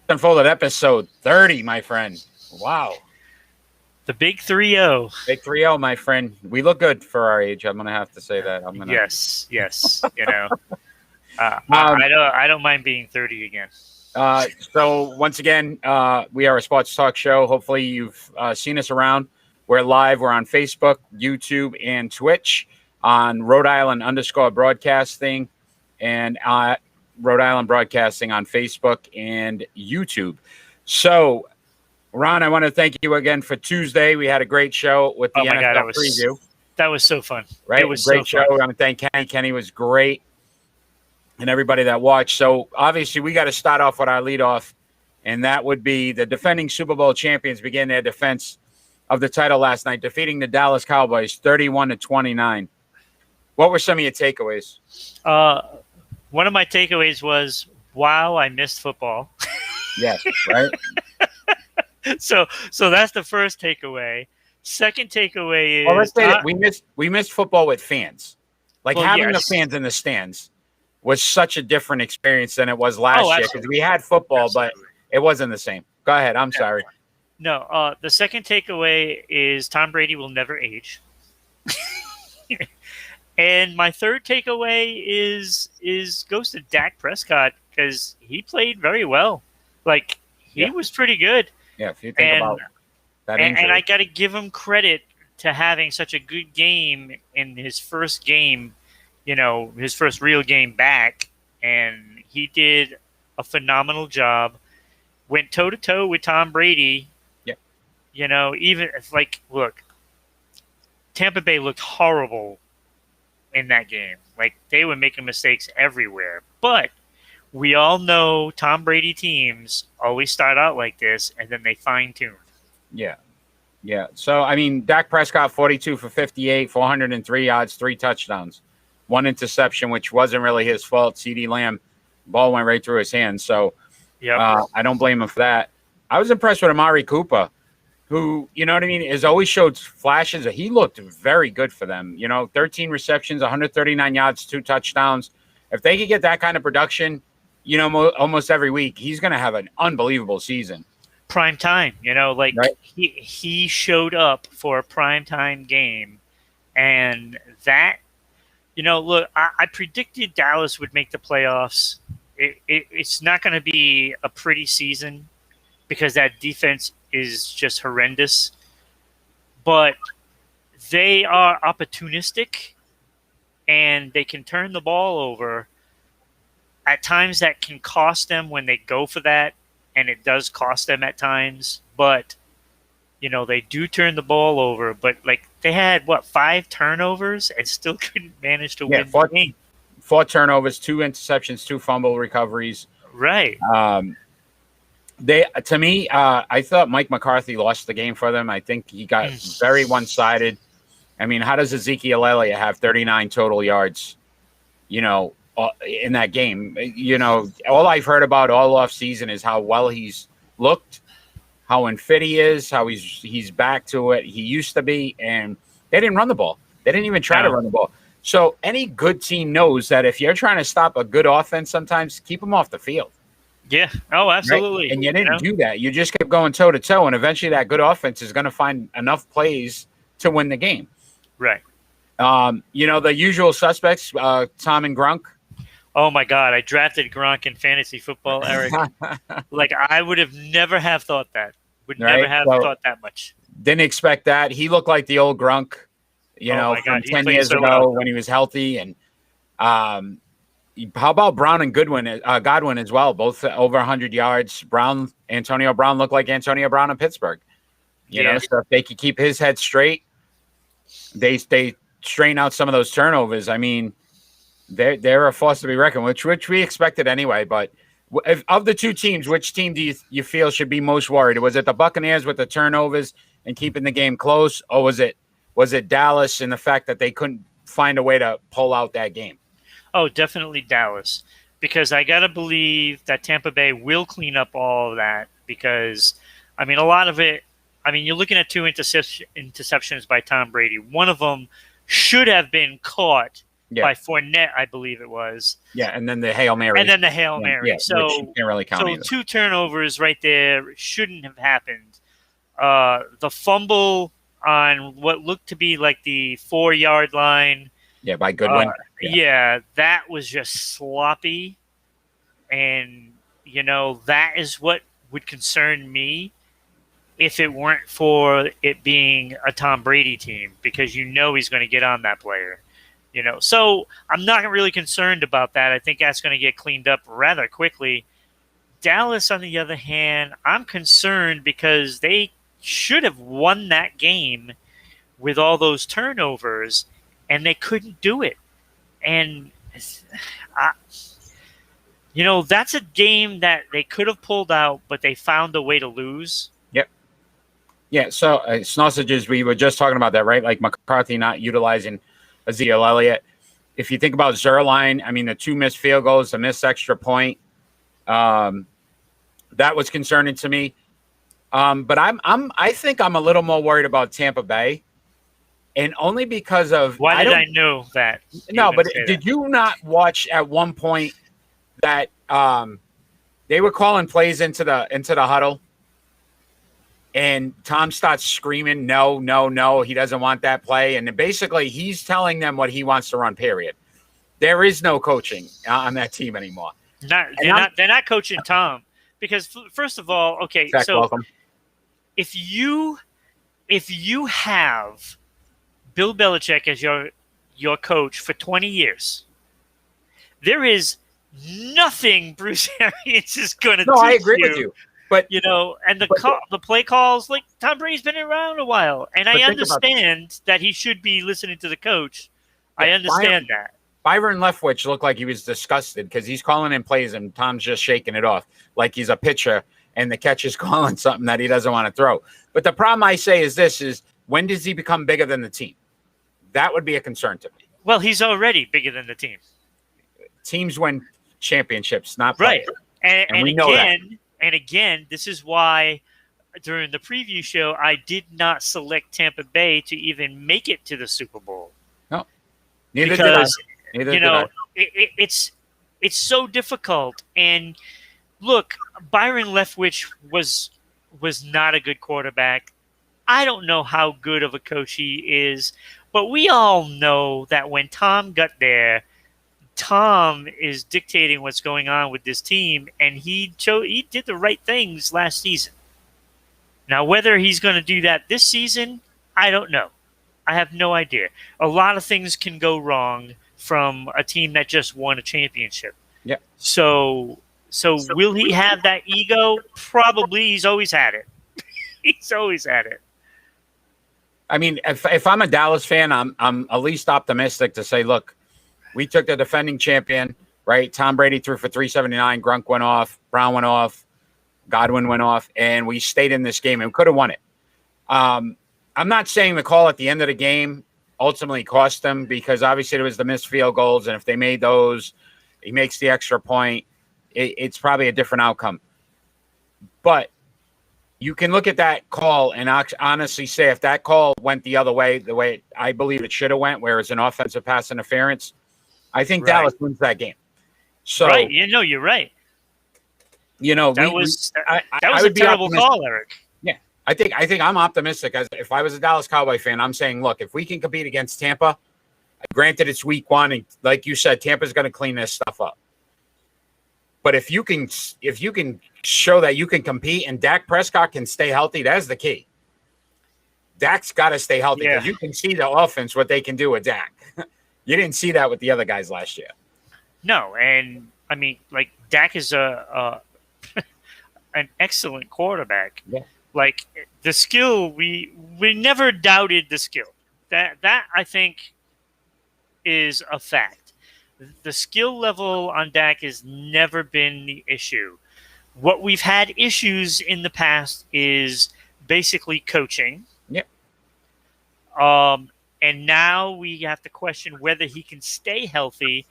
Unfolded episode 30, my friend. Wow. The big 3-0. Big 3-0, my friend. We look good for our age. I'm going to have to say that. Yes. I don't mind being 30 again. So once again, we are a sports talk show. Hopefully you've seen us around. We're live. We're on Facebook, YouTube, and Twitch on Rhode Island _broadcasting and Rhode Island Broadcasting on Facebook and YouTube. So, Ron, I want to thank you again for Tuesday. We had a great show with the NFL preview. That was so fun. Right? It was great so show. fun. I want to thank Kenny. Kenny was great. And everybody that watched. So, obviously, we got to start off with our leadoff, and that would be the defending Super Bowl champions began their defense of the title last night, defeating the Dallas Cowboys 31-29. What were some of your takeaways? One of my takeaways was, wow, I missed football. Yes, right? So that's the first takeaway. Second takeaway is... Well, let's say that we missed football with fans. Like, having the fans in the stands was such a different experience than it was last year, because we had football, but it wasn't the same. Go ahead. I'm sorry. No, the second takeaway is Tom Brady will never age. And my third takeaway goes to Dak Prescott, because he played very well. Like, he was pretty good. Yeah, if you think about that injury. And I got to give him credit to having such a good game in his first game, his first real game back. And he did a phenomenal job. Went toe-to-toe with Tom Brady. Yeah. Even, look, Tampa Bay looked horrible in that game. Like, they were making mistakes everywhere. But we all know Tom Brady teams always start out like this, and then they fine-tune. Yeah. So, I mean, Dak Prescott, 42 for 58, 403 yards, 3 touchdowns. 1 interception, which wasn't really his fault. CeeDee Lamb, ball went right through his hands. So, I don't blame him for that. I was impressed with Amari Cooper, who, has always showed flashes. He looked very good for them. 13 receptions, 139 yards, 2 touchdowns. If they could get that kind of production, almost every week, he's going to have an unbelievable season. Prime time, right? He showed up for a prime time game, and that, look, I predicted Dallas would make the playoffs. It's not going to be a pretty season because that defense is just horrendous, but they are opportunistic and they can turn the ball over at times. That can cost them when they go for that, and it does cost them at times, but they do turn the ball over. But they had 5 turnovers and still couldn't manage to win the game. 4 turnovers, 2 interceptions, 2 fumble recoveries. Right. I thought Mike McCarthy lost the game for them. I think he got very one-sided. I mean, how does Ezekiel Elliott have 39 total yards, in that game? All I've heard about all off season is how well he's looked, how unfit he is, how he's back to it he used to be, and they didn't run the ball. They didn't even try to run the ball. So any good team knows that if you're trying to stop a good offense, sometimes keep them off the field. Yeah. Oh, absolutely. Right? And you didn't do that. You just kept going toe to toe, and eventually that good offense is going to find enough plays to win the game. Right. The usual suspects, Tom and Gronk. Oh my God! I drafted Gronk in fantasy football, Eric. I would have never have thought that. Never have thought that much. Didn't expect that. He looked like the old Gronk, from 10 years ago when he was healthy. And how about Brown and Godwin as well? Both over 100 yards. Antonio Brown looked like Antonio Brown in Pittsburgh. So if they could keep his head straight, they straighten out some of those turnovers. I mean, they're a force to be reckoned with, which we expected anyway. But of the two teams, which team do you feel should be most worried? Was it the Buccaneers with the turnovers and keeping the game close, or was it Dallas and the fact that they couldn't find a way to pull out that game? Oh, definitely Dallas, because I got to believe that Tampa Bay will clean up all of that, because, a lot of it, you're looking at 2 interceptions by Tom Brady. One of them should have been caught by Fournette, I believe it was. Yeah, and then the Hail Mary. And then the Hail Mary. Yeah, so which you can't really count either. 2 turnovers right there shouldn't have happened. The fumble on what looked to be like the 4-yard line. Yeah, by Goodwin. Yeah, that was just sloppy. And, that is what would concern me if it weren't for it being a Tom Brady team, because he's going to get on that player. So I'm not really concerned about that. I think that's going to get cleaned up rather quickly. Dallas, on the other hand, I'm concerned because they should have won that game with all those turnovers, and they couldn't do it. And, that's a game that they could have pulled out, but they found a way to lose. Yep. Yeah, so Snausages, we were just talking about that, right? Like McCarthy not utilizing Ezekiel Elliott. If you think about Zerline, I mean, the 2 missed field goals, the missed extra point, that was concerning to me. But I think I'm a little more worried about Tampa Bay, and only because of why did I know that? No, but did you not watch at one point that they were calling plays into the huddle? And Tom starts screaming, no, no, no, he doesn't want that play. And basically, he's telling them what he wants to run, period. There is no coaching on that team anymore. They're not coaching Tom. Because, first of all, okay, Zach, so welcome. if you have Bill Belichick as your coach for 20 years, there is nothing Bruce Arians is going to do. No, I agree with you. But and the play calls, like Tom Brady's been around a while, and I understand that he should be listening to the coach. Yeah, I understand that. Byron Leftwich looked like he was disgusted because he's calling in plays and Tom's just shaking it off like he's a pitcher, and the catch is calling something that he doesn't want to throw. But the problem I say is when does he become bigger than the team? That would be a concern to me. Well, he's already bigger than the team. Teams win championships, not players. Right. And we know that. And again, this is why during the preview show, I did not select Tampa Bay to even make it to the Super Bowl. No, neither did I. It's so difficult. And look, Byron Leftwich was not a good quarterback. I don't know how good of a coach he is, but we all know that when Tom got there, Tom is dictating what's going on with this team, and he did the right things last season. Now, whether he's going to do that this season, I don't know. I have no idea. A lot of things can go wrong from a team that just won a championship. Yeah. So will he have that ego? Probably. He's always had it. He's always had it. I mean, if I'm a Dallas fan, I'm at least optimistic to say, look, we took the defending champion, right? Tom Brady threw for 379. Grunk went off. Brown went off. Godwin went off. And we stayed in this game and could have won it. I'm not saying the call at the end of the game ultimately cost them, because obviously it was the missed field goals. And if they made those, he makes the extra point. It's probably a different outcome. But you can look at that call and honestly say if that call went the other way, the way I believe it should have went, where it's an offensive pass interference, I think Dallas wins that game. So, right, you're right. That was a terrible call, Eric. Yeah, I think I'm optimistic. As if I was a Dallas Cowboy fan, I'm saying, look, if we can compete against Tampa, granted it's week 1, and like you said, Tampa's going to clean this stuff up. But if you can show that you can compete and Dak Prescott can stay healthy, that's the key. Dak's got to stay healthy because you can see the offense, what they can do with Dak. You didn't see that with the other guys last year. No, and I mean, like Dak is an excellent quarterback. Yeah. Like the skill, we never doubted the skill. That I think is a fact. The skill level on Dak has never been the issue. What we've had issues in the past is basically coaching. Yep. And now we have to question whether he can stay healthy,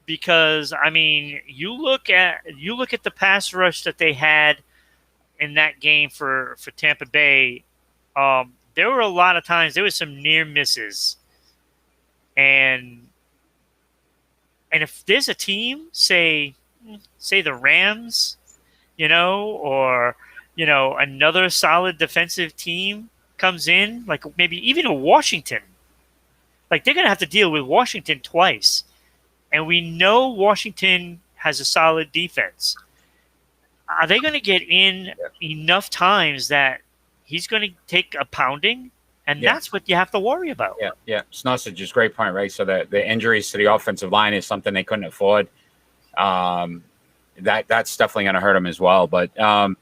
because I mean, you look at the pass rush that they had in that game for Tampa Bay. There were a lot of times there was some near misses, and And if there's a team, say the Rams, or another solid defensive team comes in, like maybe even a Washington, like they're gonna have to deal with Washington twice, and we know Washington has a solid defense. Are they going to get in enough times that he's going to take a pounding? And that's what you have to worry about. Yeah. Snussage is a great point, right? So the injuries to the offensive line is something they couldn't afford. That's definitely going to hurt him as well. But I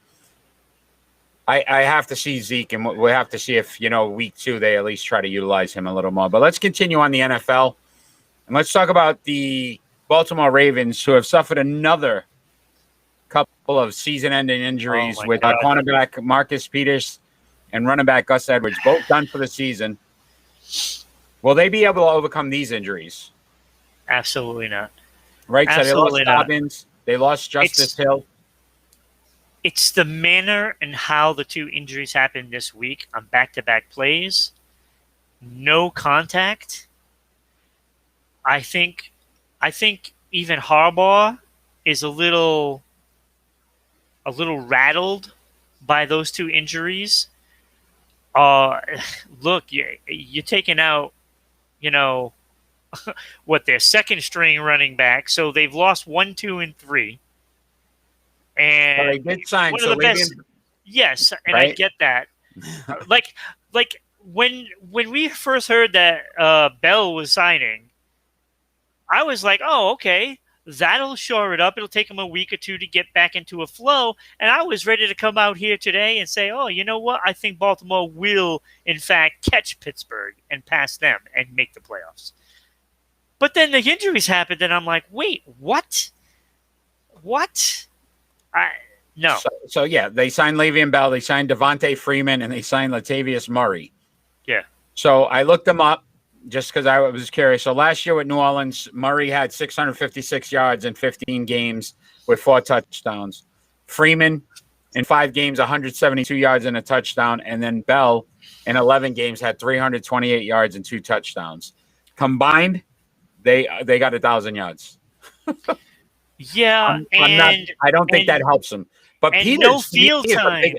have to see Zeke, and we'll have to see if, week 2 they at least try to utilize him a little more. But let's continue on the NFL, and let's talk about the Baltimore Ravens, who have suffered another couple of season-ending injuries with cornerback Marcus Peters and running back Gus Edwards, both done for the season. Will they be able to overcome these injuries? Absolutely not. Right, so they lost Dobbins, they lost Justice Hill. It's the manner and how the 2 injuries happened this week on back-to-back plays. No contact. I think even Harbaugh is a little rattled by those 2 injuries. Look, you're taking out, their second string running back. So they've lost 1, 2, and 3. And they did sign one of the best. Yes, and right? I get that. like when we first heard that Bell was signing, I was like, oh, okay. That'll shore it up. It'll take them a week or 2 to get back into a flow. And I was ready to come out here today and say, oh, you know what? I think Baltimore will, in fact, catch Pittsburgh and pass them and make the playoffs. But then the injuries happened, and I'm like, wait, what? No. So, yeah, they signed Le'Veon Bell, they signed Devontae Freeman, and they signed Latavius Murray. Yeah. So I looked them up just because I was curious. So last year with New Orleans, Murray had 656 yards in 15 games with 4 touchdowns. Freeman in 5 games, 172 yards and a touchdown. And then Bell in 11 games had 328 yards and 2 touchdowns. Combined, they got 1,000 yards. Yeah, I don't think that helps them. But Peters, no field time.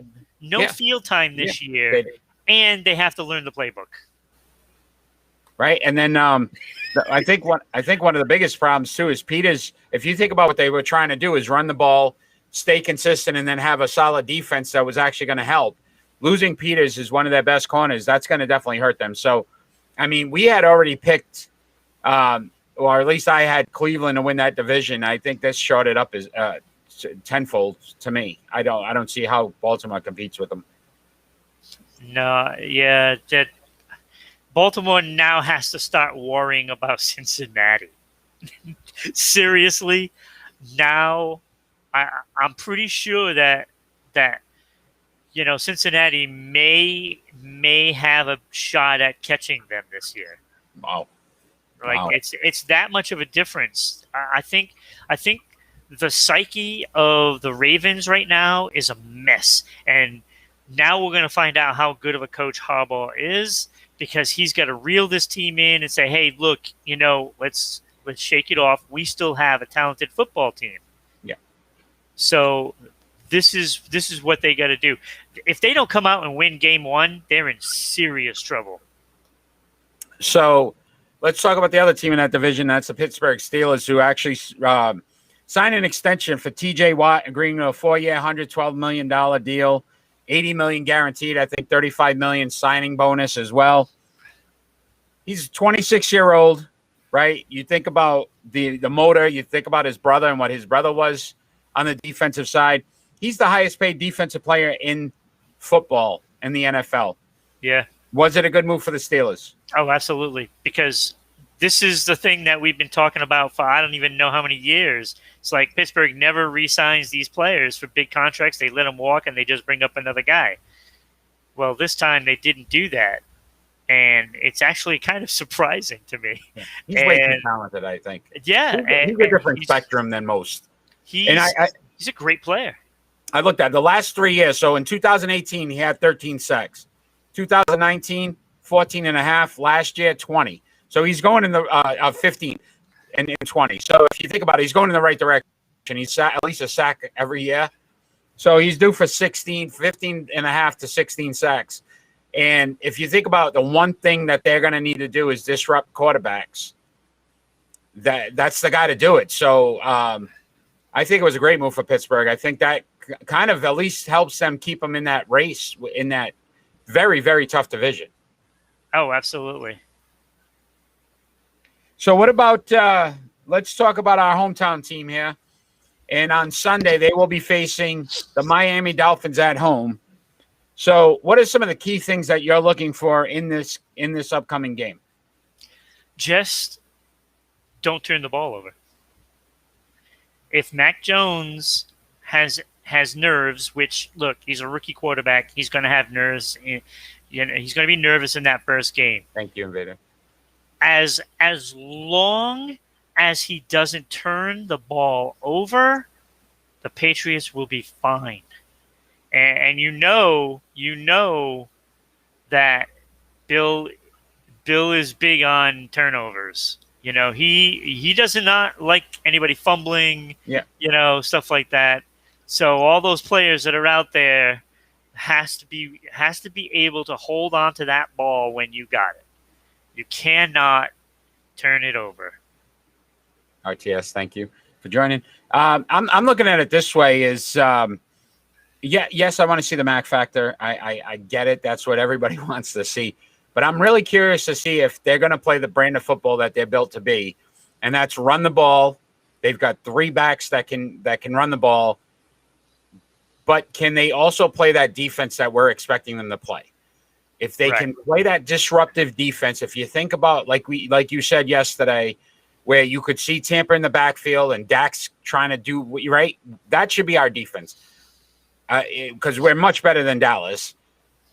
Field time this year. And they have to learn the playbook. Right. And then I think one of the biggest problems, too, is Peters. If you think about what they were trying to do is run the ball, stay consistent, and then have a solid defense that was actually going to help. Losing Peters is one of their best corners. That's going to definitely hurt them. So, I mean, we had already picked, or at least I had Cleveland to win that division. I think this shorted up as tenfold to me. I don't see how Baltimore competes with them. No, yeah, that. Baltimore now has to start worrying about Cincinnati. Seriously, now I'm pretty sure that Cincinnati may have a shot at catching them this year. Wow. It's that much of a difference. I think the psyche of the Ravens right now is a mess, and now we're going to find out how good of a coach Harbaugh is. Because he's got to reel this team in and say, "Hey, look, let's shake it off. We still have a talented football team." Yeah. So this is what they got to do. If they don't come out and win Game 1, they're in serious trouble. So let's talk about the other team in that division. That's the Pittsburgh Steelers, who actually signed an extension for T.J. Watt, agreeing to a 4-year, $112 million deal. $80 million guaranteed. I think $35 million signing bonus as well. He's a 26-year-old, right? You think about the motor. You think about his brother and what his brother was on the defensive side. He's the highest paid defensive player in football in the NFL. Yeah. Was it a good move for the Steelers? Oh, absolutely. Because this is the thing that we've been talking about for I don't even know how many years. It's like Pittsburgh never re-signs these players for big contracts. They let them walk and they just bring up another guy. Well, this time they didn't do that. And it's actually kind of surprising to me. Yeah. He's way too talented, I think. Yeah. He's a different spectrum than most. He's a great player. I looked at the last 3 years. So in 2018, he had 13 sacks. 2019, 14 and a half. Last year, 20. So he's going in the 15. in 20. So if you think about it, he's going in the right direction. He's at least a sack every year. So he's due for 15 and a half to 16 sacks. And if you think about the one thing that they're going to need to do is disrupt quarterbacks, that's the guy to do it. So I think it was a great move for Pittsburgh. I think that kind of at least helps them keep them in that race, in that very, very tough division. Oh, absolutely. So what about let's talk about our hometown team here. And on Sunday, they will be facing the Miami Dolphins at home. So what are some of the key things that you're looking for in this upcoming game? Just don't turn the ball over. If Mac Jones has nerves, which, look, he's a rookie quarterback, he's going to have nerves. He's going to be nervous in that first game. Thank you, Invader. As long as he doesn't turn the ball over, the Patriots will be fine. And you know that Bill is big on turnovers. He does not like anybody fumbling. Yeah. Stuff like that. So all those players that are out there has to be able to hold on to that ball when you got it. You cannot turn it over. RTS, thank you for joining. I'm looking at it this way: yes, I want to see the Mac factor. I get it. That's what everybody wants to see. But I'm really curious to see if they're going to play the brand of football that they're built to be, and that's run the ball. They've got three backs that can run the ball, but can they also play that defense that we're expecting them to play? If they can play that disruptive defense, if you think about like you said yesterday, where you could see Tampa in the backfield and Dak's trying to do right, that should be our defense, because we're much better than Dallas,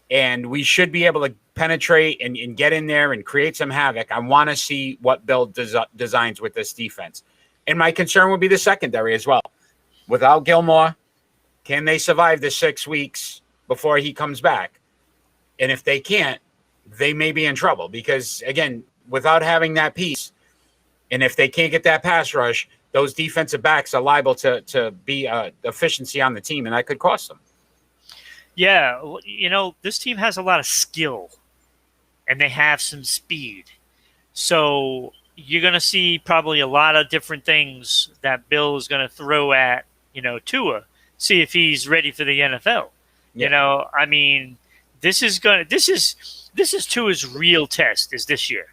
and we should be able to penetrate and get in there and create some havoc. I want to see what Bill designs with this defense, and my concern would be the secondary as well. Without Gilmore, can they survive the 6 weeks before he comes back? And if they can't, they may be in trouble because, again, without having that piece, and if they can't get that pass rush, those defensive backs are liable to be efficiency on the team, and that could cost them. Yeah, this team has a lot of skill, and they have some speed. So you're going to see probably a lot of different things that Bill is going to throw at, Tua, see if he's ready for the NFL. Yeah. This is Tua's real test is this year.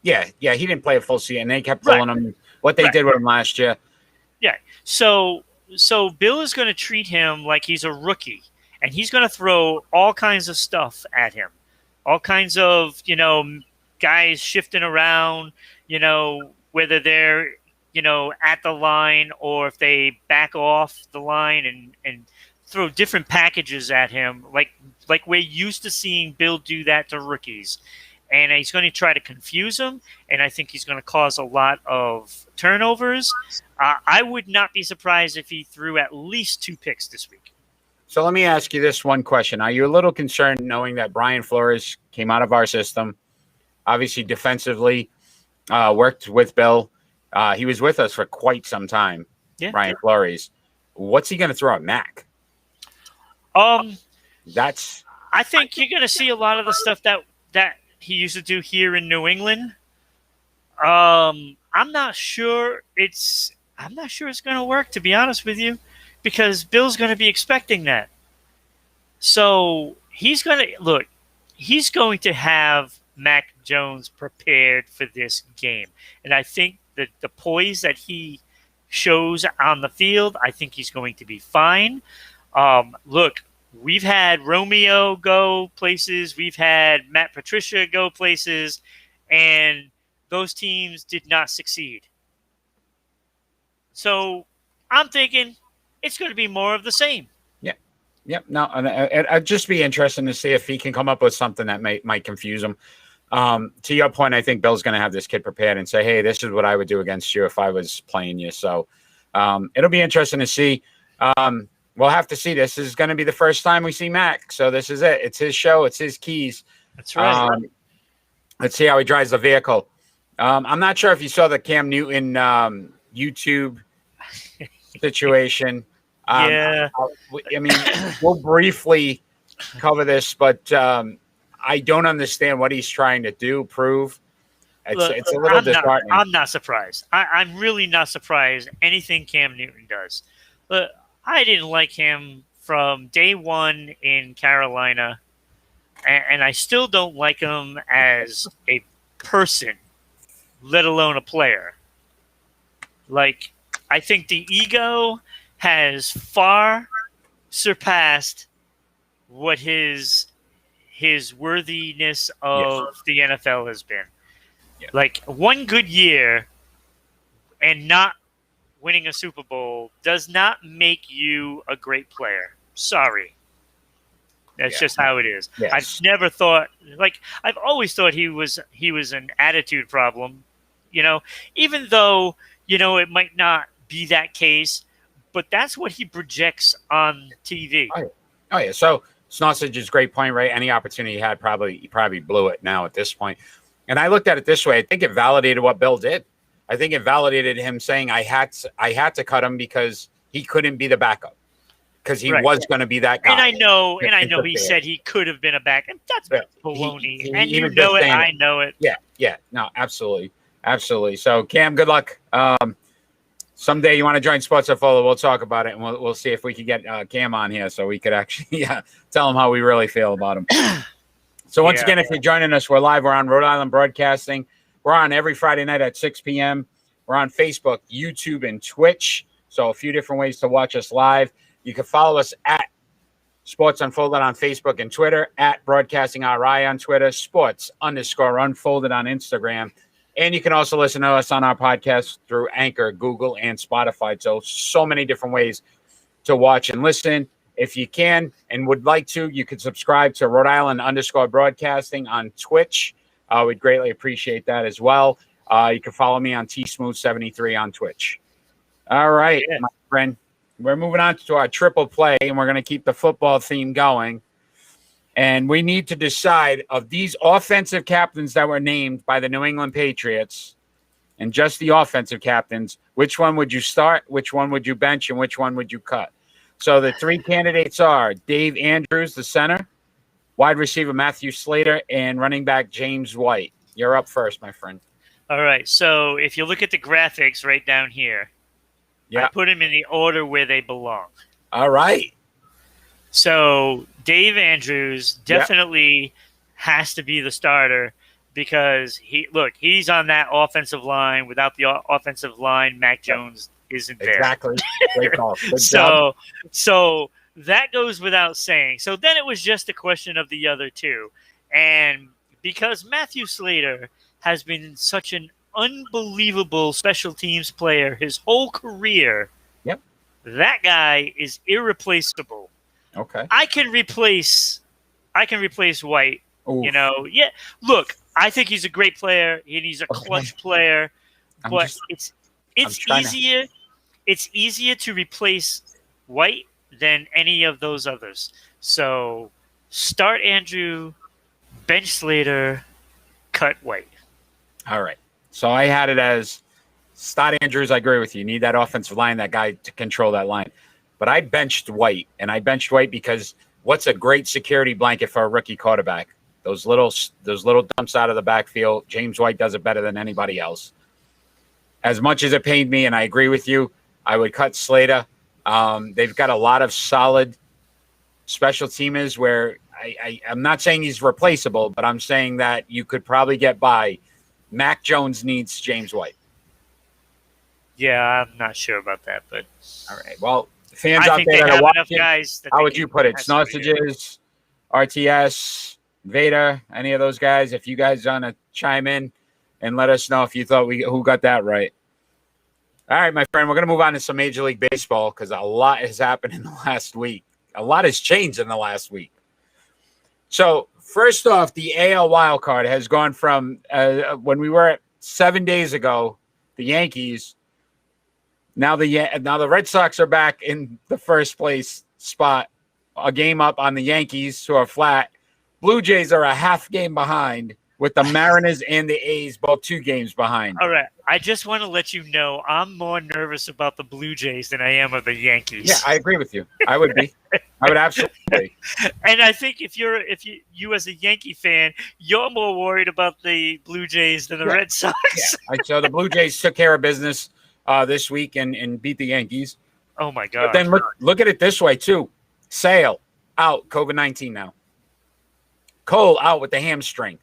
Yeah, he didn't play a full season, and they kept pulling him. What they did with him last year. Yeah, so Bill is going to treat him like he's a rookie, and he's going to throw all kinds of stuff at him, all kinds of guys shifting around, whether they're at the line or if they back off the line and throw different packages at him, like we're used to seeing Bill do that to rookies. And he's going to try to confuse him, and I think he's going to cause a lot of turnovers. I would not be surprised if he threw at least 2 picks this week. So let me ask you this one question. Are you a little concerned knowing that Brian Flores came out of our system, obviously defensively, worked with Bill? He was with us for quite some time, Brian Flores. What's he going to throw at Mac? I think you're going to see a lot of the stuff that he used to do here in New England. I'm not sure it's going to work, to be honest with you, because Bill's going to be expecting that. So he's going to have Mac Jones prepared for this game. And I think that the poise that he shows on the field, I think he's going to be fine. We've had Romeo go places. We've had Matt Patricia go places, and those teams did not succeed. So I'm thinking it's going to be more of the same. Yeah. Yep. No, I'd just be interested to see if he can come up with something that might confuse him. To your point, I think Bill's going to have this kid prepared and say, hey, this is what I would do against you if I was playing you. So it'll be interesting to see. We'll have to see. This is going to be the first time we see Mac. So this is it. It's his show. It's his keys. That's right. Let's see how he drives the vehicle. I'm not sure if you saw the Cam Newton YouTube situation. Yeah. I mean, we'll briefly cover this, but I don't understand what he's trying to prove. It's a little disheartening. I'm not surprised. I'm really not surprised anything Cam Newton does. But I didn't like him from day one in Carolina, and I still don't like him as a person, let alone a player. Like, I think the ego has far surpassed what his worthiness of the NFL has been. Yeah. Like, one good year and not winning a Super Bowl does not make you a great player. Sorry. That's just how it is. Yes. I've never thought, like, I've always thought he was an attitude problem, even though, it might not be that case, but that's what he projects on TV. Oh yeah. So Snausage's great point, right? Any opportunity he had, he probably blew it now at this point. And I looked at it this way. I think it validated what Bill did. I think it validated him saying I had to cut him because he couldn't be the backup. Because he was going to be that guy. And I know he said he could have been a backup. That's baloney. And you know it, I know it. Yeah. No, absolutely. Absolutely. So, Cam, good luck. Someday you want to join Sports Unfolded, we'll talk about it, and we'll see if we could get Cam on here so we could actually tell him how we really feel about him. So once again, if you're joining us, we're live. We're on Rhode Island Broadcasting. We're on every Friday night at 6 p.m. We're on Facebook, YouTube, and Twitch. So a few different ways to watch us live. You can follow us at Sports Unfolded on Facebook and Twitter, at Broadcasting RI on Twitter, Sports_Unfolded on Instagram. And you can also listen to us on our podcast through Anchor, Google, and Spotify. So many different ways to watch and listen. If you can and would like to, you can subscribe to Rhode Island_Broadcasting on Twitch. We'd greatly appreciate that as well. You can follow me on TSmooth73 on Twitch. All right, my friend. We're moving on to our triple play, and we're going to keep the football theme going. And we need to decide of these offensive captains that were named by the New England Patriots, and just the offensive captains, which one would you start, which one would you bench, and which one would you cut? So the three candidates are Dave Andrews, the center, wide receiver Matthew Slater, and running back James White. You're up first, my friend. All right. So if you look at the graphics right down here, I put them in the order where they belong. All right. So Dave Andrews definitely has to be the starter because he's on that offensive line. Without the offensive line, Mac Jones isn't there. Exactly. Great call. Good job. So that goes without saying. So then it was just a question of the other two. And because Matthew Slater has been such an unbelievable special teams player his whole career, that guy is irreplaceable. Okay. I can replace White. Oof. Look, I think he's a great player and he's a clutch player, but it's easier. It's easier to replace White than any of those others. So start Andrew, bench Slater, cut White. All right. So I had it as start Andrews. I agree with you. You need that offensive line, that guy to control that line. But I benched White, and I benched White because what's a great security blanket for a rookie quarterback? Those little dumps out of the backfield. James White does it better than anybody else. As much as it pained me, and I agree with you, I would cut Slater. They've got a lot of solid special teamers where I'm not saying he's replaceable, but I'm saying that you could probably get by. Mac Jones needs James White. Yeah, I'm not sure about that, but all right. Well, fans out there that are watching, how would you put it? Snausages, RTS, Vader, any of those guys? If you guys want to chime in and let us know if you thought who got that right. All right, my friend, we're going to move on to some Major League Baseball because a lot has happened in the last week. A lot has changed in the last week. So, first off, the AL wild card has gone from when we were at 7 days ago, the Yankees. Now the Red Sox are back in the first place spot, a game up on the Yankees who are flat. Blue Jays are a half game behind. with the Mariners and the A's both 2 games behind. All right. I just want to let you know I'm more nervous about the Blue Jays than I am of the Yankees. Yeah, I agree with you. I would be. I would absolutely be. And I think if you as a Yankee fan, you're more worried about the Blue Jays than the Red Sox. Yeah. So the Blue Jays took care of business this week and beat the Yankees. Oh my God! But then look at it this way too: Sale out, COVID-19 now. Cole out with the hamstring.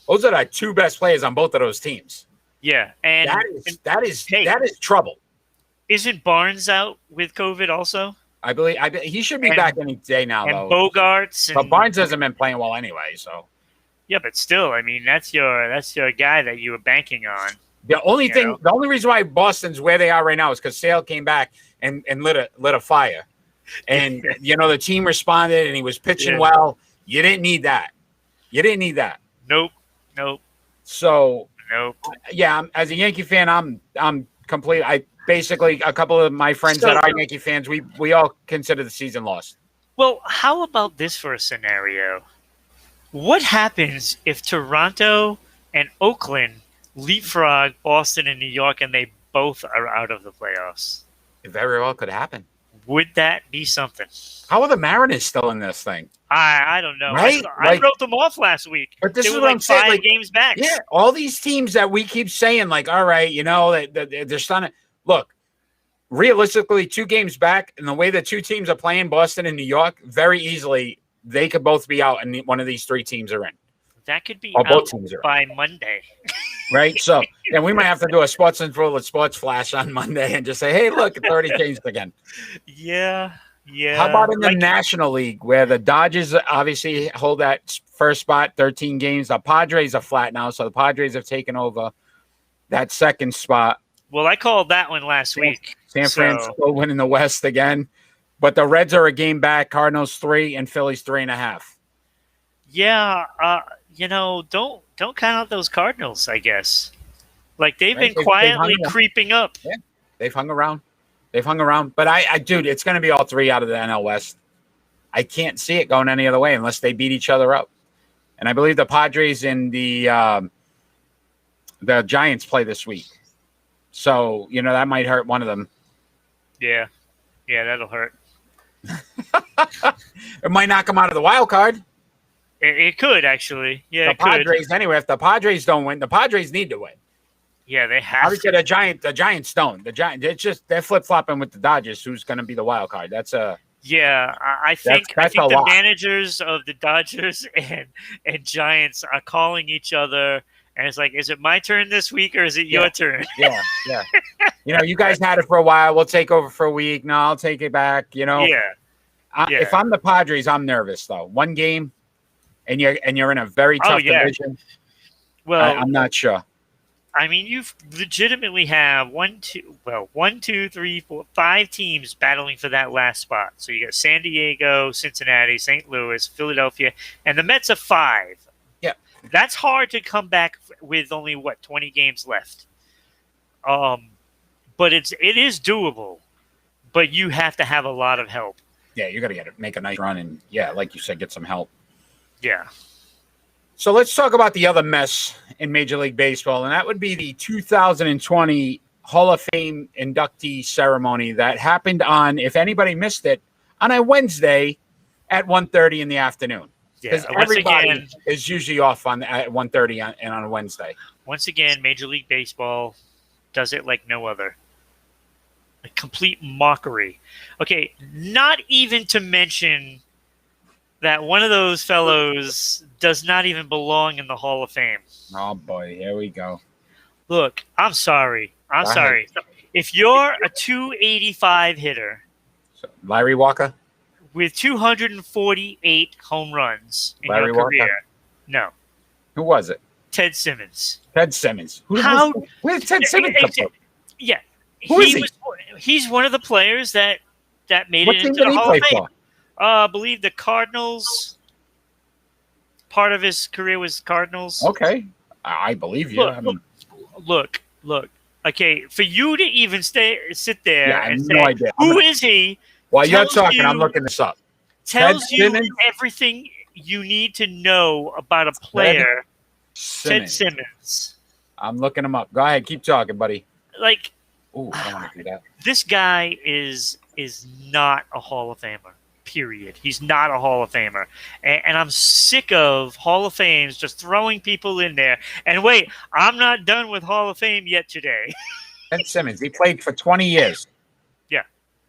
Those are the 2 best players on both of those teams. Yeah, and that is trouble. Isn't Barnes out with COVID also? I believe he should be back any day now, and though. Bogarts, but Barnes hasn't been playing well anyway. So yeah, but still, I mean, that's your guy that you were banking on. The only reason why Boston's where they are right now is because Sale came back and lit a fire, and the team responded and he was pitching well. You didn't need that. Nope. So nope. Yeah, as a Yankee fan, I'm complete. I basically a couple of my friends that are Yankee fans, we all consider the season lost. Well, how about this for a scenario? What happens if Toronto and Oakland leapfrog Boston and New York, and they both are out of the playoffs? It very well could happen. Would that be something? How are the Mariners still in this thing? I don't know. Right? I wrote them off last week. But this they is were what I'm saying. 5 games back. Yeah, all these teams that we keep saying, like, all right, they're starting. Look, realistically, 2 games back, and the way the 2 teams are playing, Boston and New York, very easily they could both be out, and one of these 3 teams are in. That could be out both teams by Monday. Right? So, and we might have to do a Sports Central with Sports Flash on Monday and just say, hey, look, it's already changed again. Yeah. How about in the National League, where the Dodgers obviously hold that first spot, 13 games. The Padres are flat now, so the Padres have taken over that second spot. Well, I called that one last week. San Francisco winning the West again. But the Reds are a game back, Cardinals 3, and Phillies 3.5. Yeah, don't count out those Cardinals, I guess. Like, they've been quietly creeping up. Yeah, they've hung around. But dude, it's going to be all 3 out of the NL West. I can't see it going any other way unless they beat each other up. And I believe the Padres and the Giants play this week. So, that might hurt one of them. Yeah, that'll hurt. It might knock them out of the wild card. It could, actually. Yeah, the Padres, anyway, if the Padres don't win, the Padres need to win. Yeah, they have to. The Giants don't. It's just they're flip-flopping with the Dodgers, who's going to be the wild card. That's a I think the managers of the Dodgers and Giants are calling each other, and it's like, is it my turn this week or is it your turn? Yeah. You guys had it for a while. We'll take over for a week. No, I'll take it back. If I'm the Padres, I'm nervous though. 1 game, and you're in a very tough division. Well, I'm not sure. I mean, you legitimately have 1, 2, 3, 4, 5 teams battling for that last spot. So you got San Diego, Cincinnati, St. Louis, Philadelphia, and the Mets are 5. Yeah. That's hard to come back with only 20 games left. But it is doable. But you have to have a lot of help. Yeah, you got to make a nice run and like you said, get some help. Yeah. So let's talk about the other mess in Major League Baseball, and that would be the 2020 Hall of Fame inductee ceremony that happened on, if anybody missed it, on a Wednesday at 1:30 in the afternoon. Because everybody is usually off at 1:30 and on a Wednesday. Once again, Major League Baseball does it like no other. A complete mockery. Okay, not even to mention that one of those fellows does not even belong in the Hall of Fame. Oh, boy. Here we go. Look, I'm sorry. Sorry. If you're a 285 hitter. So, Larry Walker? With 248 home runs in your career. Walker? No. Who was it? Ted Simmons. Ted Simmons. Where's Ted Simmons come from? Yeah. Who is he? He's one of the players that made it into the Hall of Fame. I believe the Cardinals. Part of his career was Cardinals. Okay, I believe you. Look. Okay, for you to even sit there and say, no idea. who is he? While you're talking, I'm looking this up. Tells you everything you need to know about a player Ted Simmons. I'm looking him up. Go ahead, keep talking, buddy. Like, ooh, I don't want to do that. This guy is not a Hall of Famer. Period. He's not a Hall of Famer, and I'm sick of Hall of Fames just throwing people in there. And wait, I'm not done with Hall of Fame yet today. Ted Simmons. He played for 20 years. Yeah,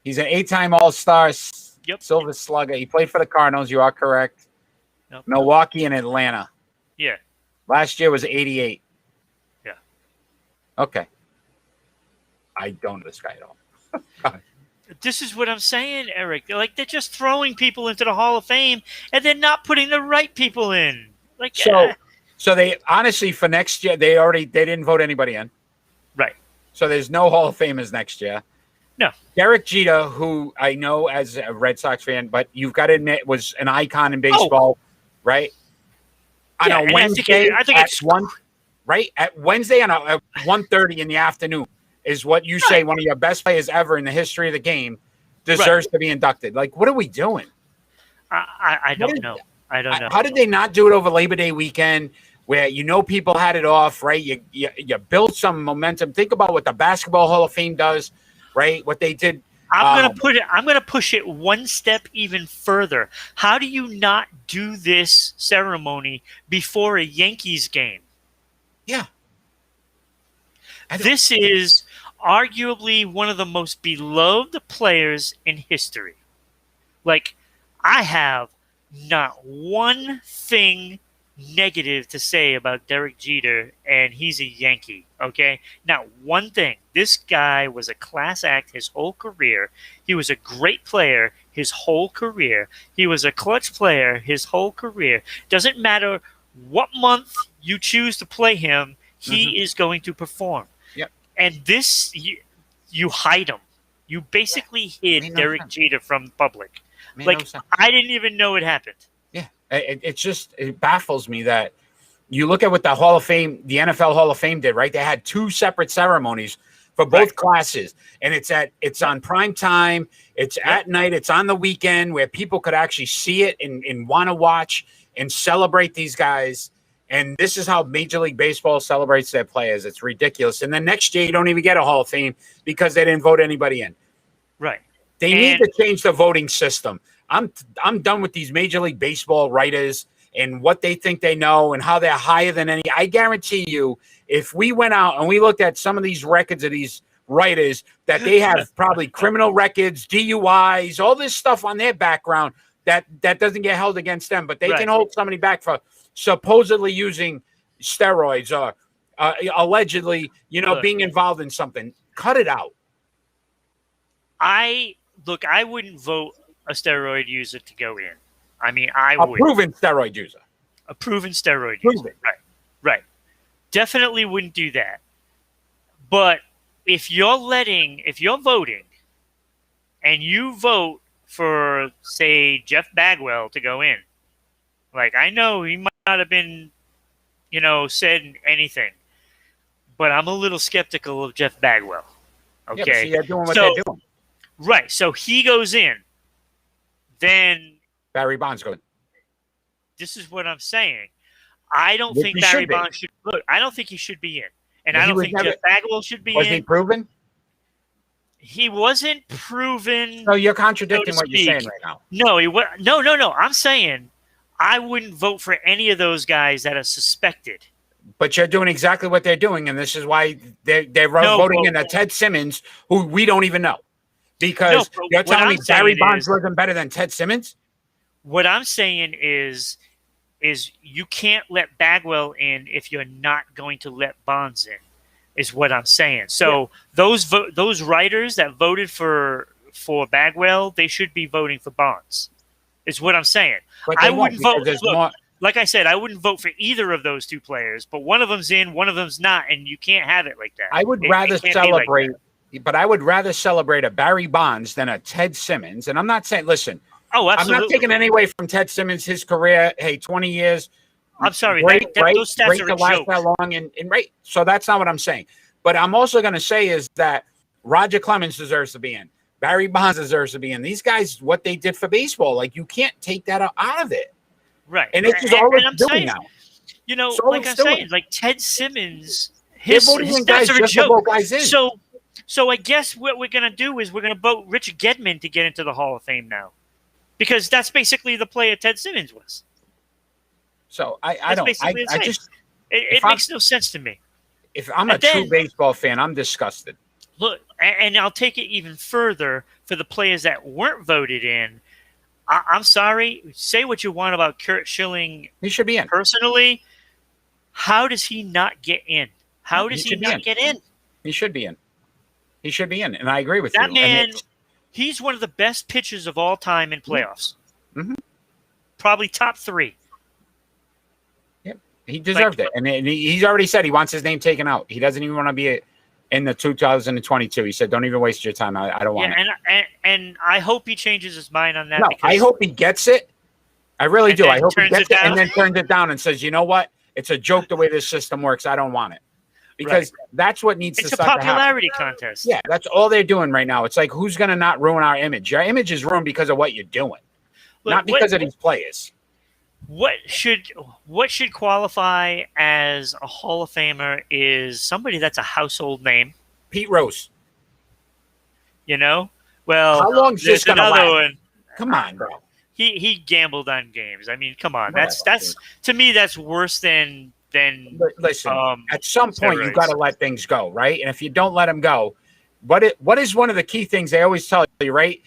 he's an 8-time All-Star. Yep. Silver Slugger. He played for the Cardinals. You are correct. Nope. Milwaukee and Atlanta. Yeah. Last year was 88. Yeah. Okay. I don't know this guy at all. This is what I'm saying, Eric. They're just throwing people into the Hall of Fame, and they're not putting the right people in. So they honestly for next year they didn't vote anybody in. Right. So there's no Hall of Famers next year. No. Derek Jeter, who I know as a Red Sox fan, but you've got to admit was an icon in baseball, right? On a Wednesday, I think it's one, right? At Wednesday at 1:30 in the afternoon is what you say one of your best players ever in the history of the game deserves to be inducted. Like, what are we doing? I don't know. I don't know. How did they not do it over Labor Day weekend where people had it off, right? You build some momentum. Think about what the Basketball Hall of Fame does, right? What they did. I'm gonna push it one step even further. How do you not do this ceremony before a Yankees game? Yeah. This is arguably one of the most beloved players in history. Like, I have not one thing negative to say about Derek Jeter, and he's a Yankee, okay? Not one thing. This guy was a class act his whole career. He was a great player his whole career. He was a clutch player his whole career. Doesn't matter what month you choose to play him, he is going to perform. Yep. And this, you hide him. You basically hid Derek Jeter from the public. I didn't even know it happened. Yeah. It baffles me that you look at what the Hall of Fame, the NFL Hall of Fame did, right? They had 2 separate ceremonies for both classes. And it's on prime time. It's at night. It's on the weekend where people could actually see it and want to watch and celebrate these guys. And this is how Major League Baseball celebrates their players. It's ridiculous. And then next year, you don't even get a Hall of Fame because they didn't vote anybody in. Right. They need to change the voting system. I'm done with these Major League Baseball writers and what they think they know and how they're higher than any. I guarantee you, if we went out and we looked at some of these records of these writers, that they have probably criminal records, DUIs, all this stuff on their background that doesn't get held against them, but they can hold somebody back for supposedly using steroids or allegedly, being involved in something. Cut it out. I wouldn't vote a steroid user to go in. I mean, I would. A proven steroid user. A proven steroid user. Right. Definitely wouldn't do that. But if you're voting and you vote for, say, Jeff Bagwell to go in, like, I know he might not have been, said anything, but I'm a little skeptical of Jeff Bagwell. Okay. Yeah, see, they're doing what they're doing. Right. So he goes in. Then Barry Bonds going. This is what I'm saying. I don't think Barry Bonds should look. I don't think he should be in. And I don't think Jeff Bagwell should be in. Was he proven? He wasn't proven. No, you're contradicting what you're saying right now. No, he was. No. I'm saying I wouldn't vote for any of those guys that are suspected. But you're doing exactly what they're doing, and this is why they're voting in a Ted Simmons, who we don't even know. Because you're telling me Barry Bonds wasn't better than Ted Simmons? What I'm saying is you can't let Bagwell in if you're not going to let Bonds in, is what I'm saying. So those writers that voted for Bagwell, they should be voting for Bonds, is what I'm saying. I wouldn't vote. Like I said, I wouldn't vote for either of those 2 players, but one of them's in, one of them's not, and you can't have it like that. I would rather celebrate. But I would rather celebrate a Barry Bonds than a Ted Simmons. And I'm not saying, listen, absolutely. I'm not taking any away from Ted Simmons, his career. Hey, 20 years. I'm sorry. Great, those stats great are to a last joke. that long. And right. So that's not what I'm saying. But I'm also going to say is that Roger Clemens deserves to be in. Barry Bonds deserves to be in. These guys, what they did for baseball, like, you can't take that out of it. Right. And it's just all we're doing now. So like it's I'm doing. saying, like Ted Simmons, They're his voting in stats guys are a just to joke. vote guys in. So I guess what we're gonna do is we're gonna vote Rich Gedman to get into the Hall of Fame now, because that's basically the player Ted Simmons was. So That's basically the I same. just It makes no sense to me. if I'm a And true then baseball fan, I'm disgusted. look, and I'll take it even further for the players that weren't voted in. I'm sorry. Say what you want about Kurt Schilling He should be in. personally. How does he not get in? How He does he should be not in. get in? He should be in. He should be in, and I agree with That you. man, he's one of the best pitchers of all time in playoffs. Mm-hmm. Probably top 3. Yep, he deserved it, and he's already said he wants his name taken out. He doesn't even want to be in the 2022. He said, "Don't even waste your time. I don't want it." And I hope he changes his mind on that. No, because I hope he gets it. I really do. I hope he gets it and then down. turns it down and says, "You know what? It's a joke the way this system works. I don't want it." Because that's what needs to start to happen. It's a popularity contest. Yeah, that's all they're doing right now. It's like, who's going to not ruin our image? Your image is ruined because of what you're doing, not because of these players. What should qualify as a Hall of Famer is somebody that's a household name. Pete Rose. Well, how long is this going to last? One. Come on, bro. He gambled on games. I mean, come on. That's to me, that's worse than. Listen, at some point you got to let things go, right? And if you don't let them go, what is one of the key things they always tell you, right?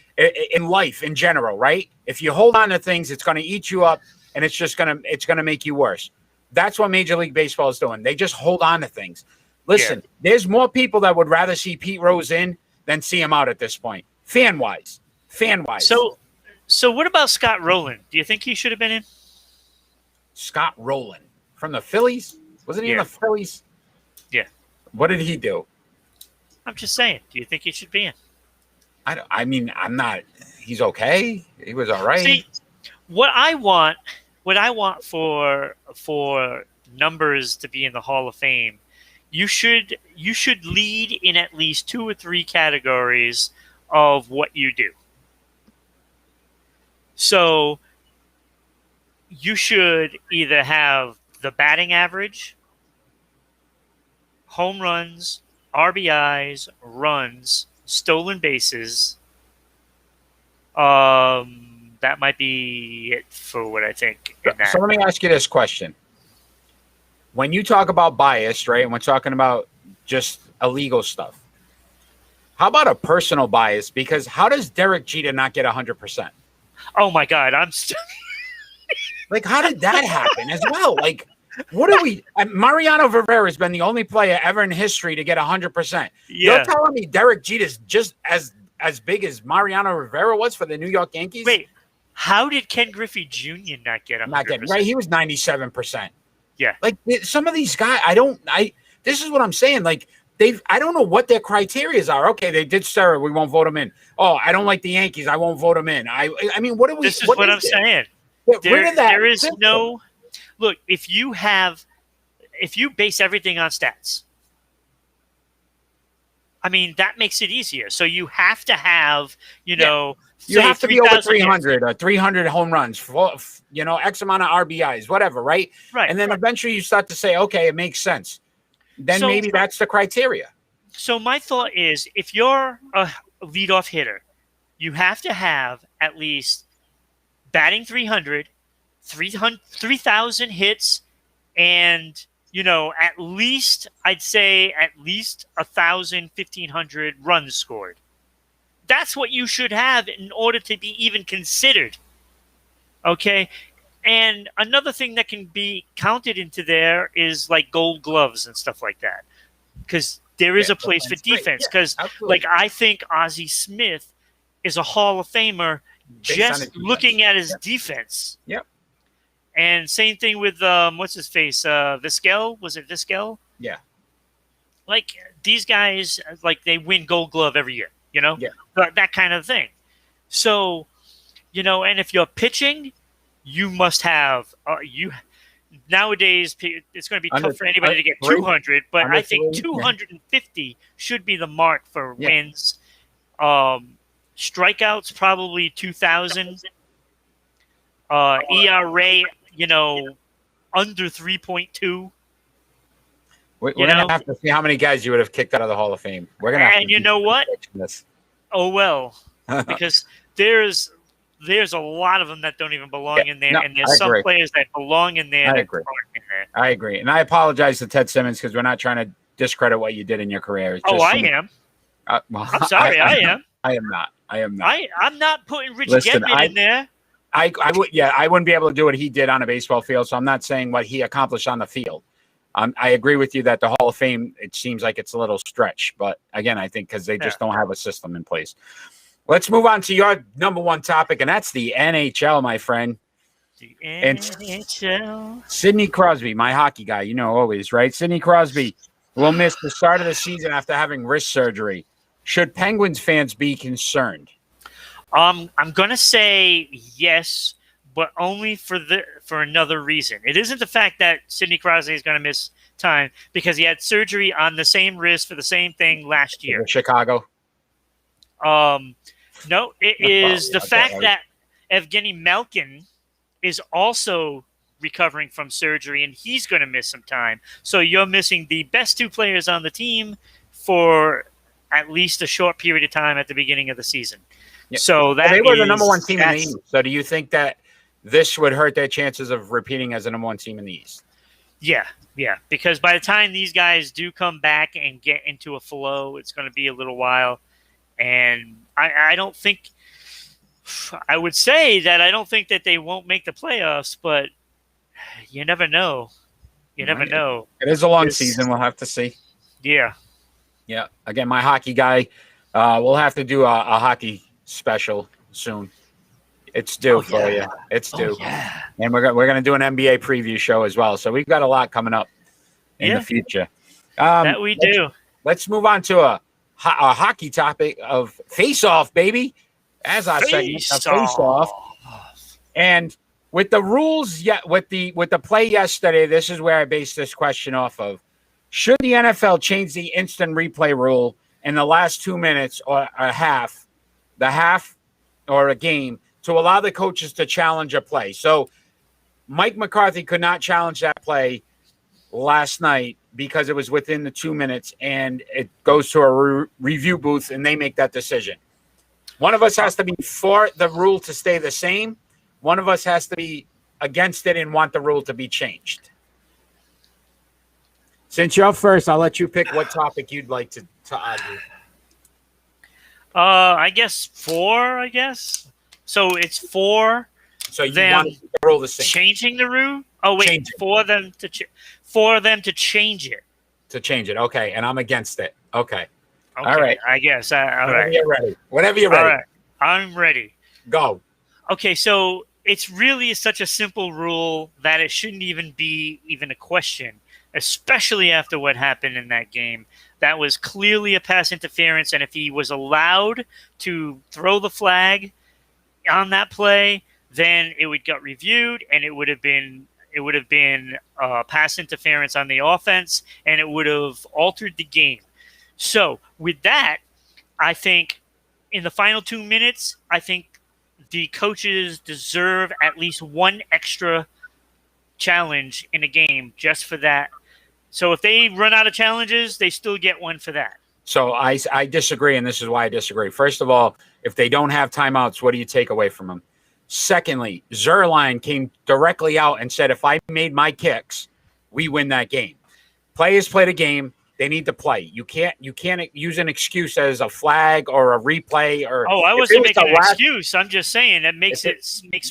In life, in general, right? If you hold on to things, it's going to eat you up, and it's gonna make you worse. That's what Major League Baseball is doing. They just hold on to things. Listen, there's more people that would rather see Pete Rose in than see him out at this point, fan wise. So what about Scott Rowland? Do you think he should have been in? Scott Rowland. From the Phillies? Wasn't he in the Phillies? Yeah. What did he do? I'm just saying. Do you think he should be in? I'm not. He's okay. He was all right. See, what I want for numbers to be in the Hall of Fame, you should lead in at least 2 or 3 categories of what you do. So you should either have the batting average, home runs, RBIs, runs, stolen bases. That might be it for what I think. So let me ask you this question. When you talk about bias, right, and we're talking about just illegal stuff, how about a personal bias? Because how does Derek Jeter not get 100%? Oh, my God. Like, how did that happen as well? Like, what are we? Mariano Rivera has been the only player ever in history to get 100%. Yeah. You're telling me Derek Jeter's just as big as Mariano Rivera was for the New York Yankees? Wait, how did Ken Griffey Jr. not get 100%? Not getting right. He was 97%. Yeah. Like some of these guys, this is what I'm saying. Like I don't know what their criterias are. Okay, they did steroid. We won't vote them in. Oh, I don't like the Yankees. I won't vote them in. I mean, what are we? This is what I'm saying. There is no look. If you base everything on stats, I mean that makes it easier. So you have to have, you have to be over 300 or 300 home runs, X amount of RBIs, whatever, right? Right. And then eventually you start to say, okay, it makes sense. Then maybe that's the criteria. So my thought is, if you're a leadoff hitter, you have to have at least batting 300, 3,000 hits, and, at least, I'd say at least 1,000, 1,500 runs scored. That's what you should have in order to be even considered. Okay? And another thing that can be counted into there is like gold gloves and stuff like that. Because there is a place for defense. Because, I think Ozzie Smith is a Hall of Famer just looking at his defense. Yep. And same thing with, what's his face? Vizquel? Was it Vizquel? Yeah. Like, these guys, they win gold glove every year, Yeah. That kind of thing. So, and if you're pitching, you must have nowadays it's going to be tough for anybody to get 200, but I think 250 should be the mark for wins. Strikeouts probably 2,000. ERA, under 3.2. We're going to have to see how many guys you would have kicked out of the Hall of Fame. We're going to have to. And you know what? This. Oh, well, because there's a lot of them that don't even belong in there, and there's some players that belong in there that aren't in there. I agree. And I apologize to Ted Simmons because we're not trying to discredit what you did in your career. I am. Well, I'm sorry, I am. I am not. I'm not putting Rich Gedman in there. I wouldn't be able to do what he did on a baseball field, so I'm not saying what he accomplished on the field. I agree with you that the Hall of Fame, it seems like it's a little stretch, but again, I think because they just don't have a system in place. Let's move on to your number one topic, and that's the NHL, my friend. The NHL. Sidney Crosby, my hockey guy, always, right? Sidney Crosby will miss the start of the season after having wrist surgery. Should Penguins fans be concerned? I'm going to say yes, but only for another reason. It isn't the fact that Sidney Crosby is going to miss time because he had surgery on the same wrist for the same thing last year. Chicago. No, it is the fact that Evgeny Malkin is also recovering from surgery, and he's going to miss some time. So you're missing the best two players on the team for at least a short period of time at the beginning of the season. Yeah. So they were the number one team in the East. So do you think that this would hurt their chances of repeating as the number one team in the East? Yeah. Because by the time these guys do come back and get into a flow, it's going to be a little while. And I don't think – I would say that I don't think that they won't make the playoffs, but you never know. You never know. It is a long season. We'll have to see. Yeah. Yeah. Again, my hockey guy, we'll have to do a hockey special soon. It's due for you. It's due. Yeah. And we're going to do an NBA preview show as well. So we've got a lot coming up in the future. That we do. Let's move on to a hockey topic of face-off, baby. As our segment of face-off. And with the rules, with the play yesterday, this is where I based this question off of. Should the NFL change the instant replay rule in the last 2 minutes or a half or a game to allow the coaches to challenge a play? So Mike McCarthy could not challenge that play last night because it was within the 2 minutes, and it goes to a review booth, and they make that decision. One of us has to be for the rule to stay the same. One of us has to be against it and want the rule to be changed. Since you're first, I'll let you pick what topic you'd like to argue. I guess 4, I guess. So it's 4. So you want the rule the same. Changing the rule? Oh, wait, for them to change it. To change it, okay. And I'm against it. Okay. All right. I guess. Whenever you're ready. All right. I'm ready. Go. Okay, so it's really such a simple rule that it shouldn't even be a question, especially after what happened in that game. That was clearly a pass interference, and if he was allowed to throw the flag on that play, then it would get reviewed, and it would have been pass interference on the offense, and it would have altered the game. So with that, I think in the final 2 minutes, I think the coaches deserve at least one extra challenge in a game just for that. So if they run out of challenges, they still get one for that. So I disagree, and this is why I disagree. First of all, if they don't have timeouts, what do you take away from them? Secondly, Zerline came directly out and said, if I made my kicks, we win that game. Players play the game. They need to play. You can't use an excuse as a flag or a replay or. Oh, I wasn't making an excuse. I'm just saying that makes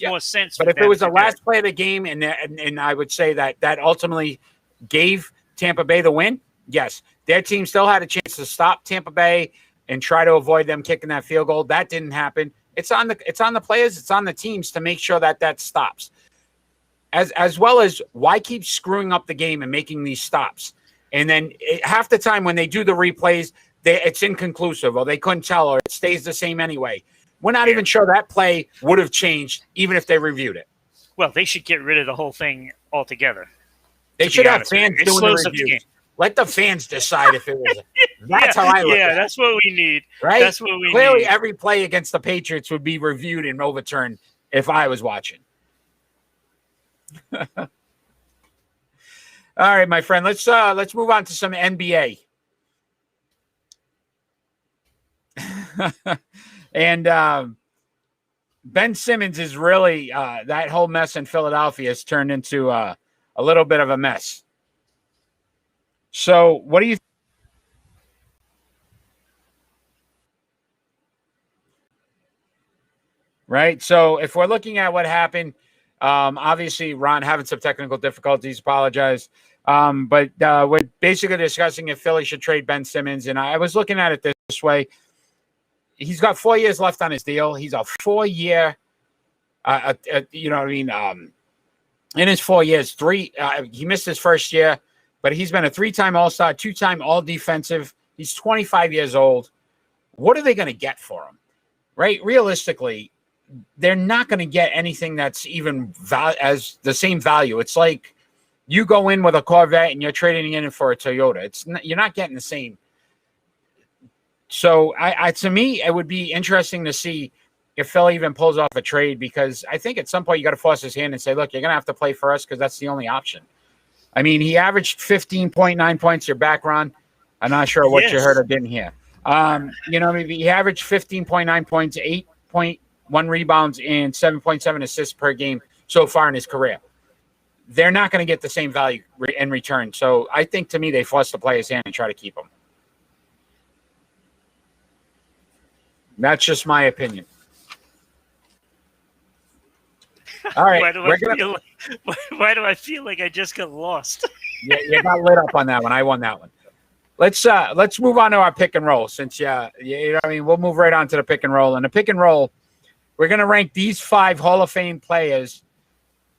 more sense. But if it was the last play of the game, and I would say that ultimately gave Tampa Bay the win. Yes, their team still had a chance to stop Tampa Bay and try to avoid them kicking that field goal. That didn't happen. It's on the players. It's on the teams to make sure that stops. As well as why keep screwing up the game and making these stops. And then half the time when they do the replays, it's inconclusive or they couldn't tell or it stays the same anyway. We're not even sure that play would have changed even if they reviewed it. Well, they should get rid of the whole thing altogether. They should have fans doing the reviews. Let the fans decide if it was. That's how I look at it. Yeah, that's what we need. Right? That's what we need. Clearly, every play against the Patriots would be reviewed and overturned if I was watching. All right, my friend. Let's move on to some NBA. And Ben Simmons is really that whole mess in Philadelphia has turned into a little bit of a mess. So, what do you? Right. So, if we're looking at what happened, obviously Ron having some technical difficulties. Apologize. But we're basically discussing if Philly should trade Ben Simmons, and I was looking at it this way. He's got 4 years left on his deal. He's a 4-year. You know what I mean? In his 4 years, he missed his first year, but he's been a 3-time All-Star, 2-time All-Defensive. He's 25 years old. What are they going to get for him? Right? Realistically, they're not going to get anything that's even as the same value. It's like you go in with a Corvette and you're trading in for a Toyota. You're not getting the same. So, to me, it would be interesting to see if Philly even pulls off a trade, because I think at some point you got to force his hand and say, look, you're going to have to play for us because that's the only option. I mean, he averaged 15.9 points. Your background, I'm not sure what you heard or didn't hear. You know, maybe he averaged 15.9 points, 8.1 rebounds, and 7.7 assists per game so far in his career. They're not going to get the same value in return. So I think, to me, they force the player's hand and try to keep him. That's just my opinion. All right. Why do I feel like I just got lost? Yeah, you got lit up on that one. I won that one. Let's move on to our pick and roll. Since you know what I mean, we'll move right on to the pick and roll. And the pick and roll, we're going to rank these 5 Hall of Fame players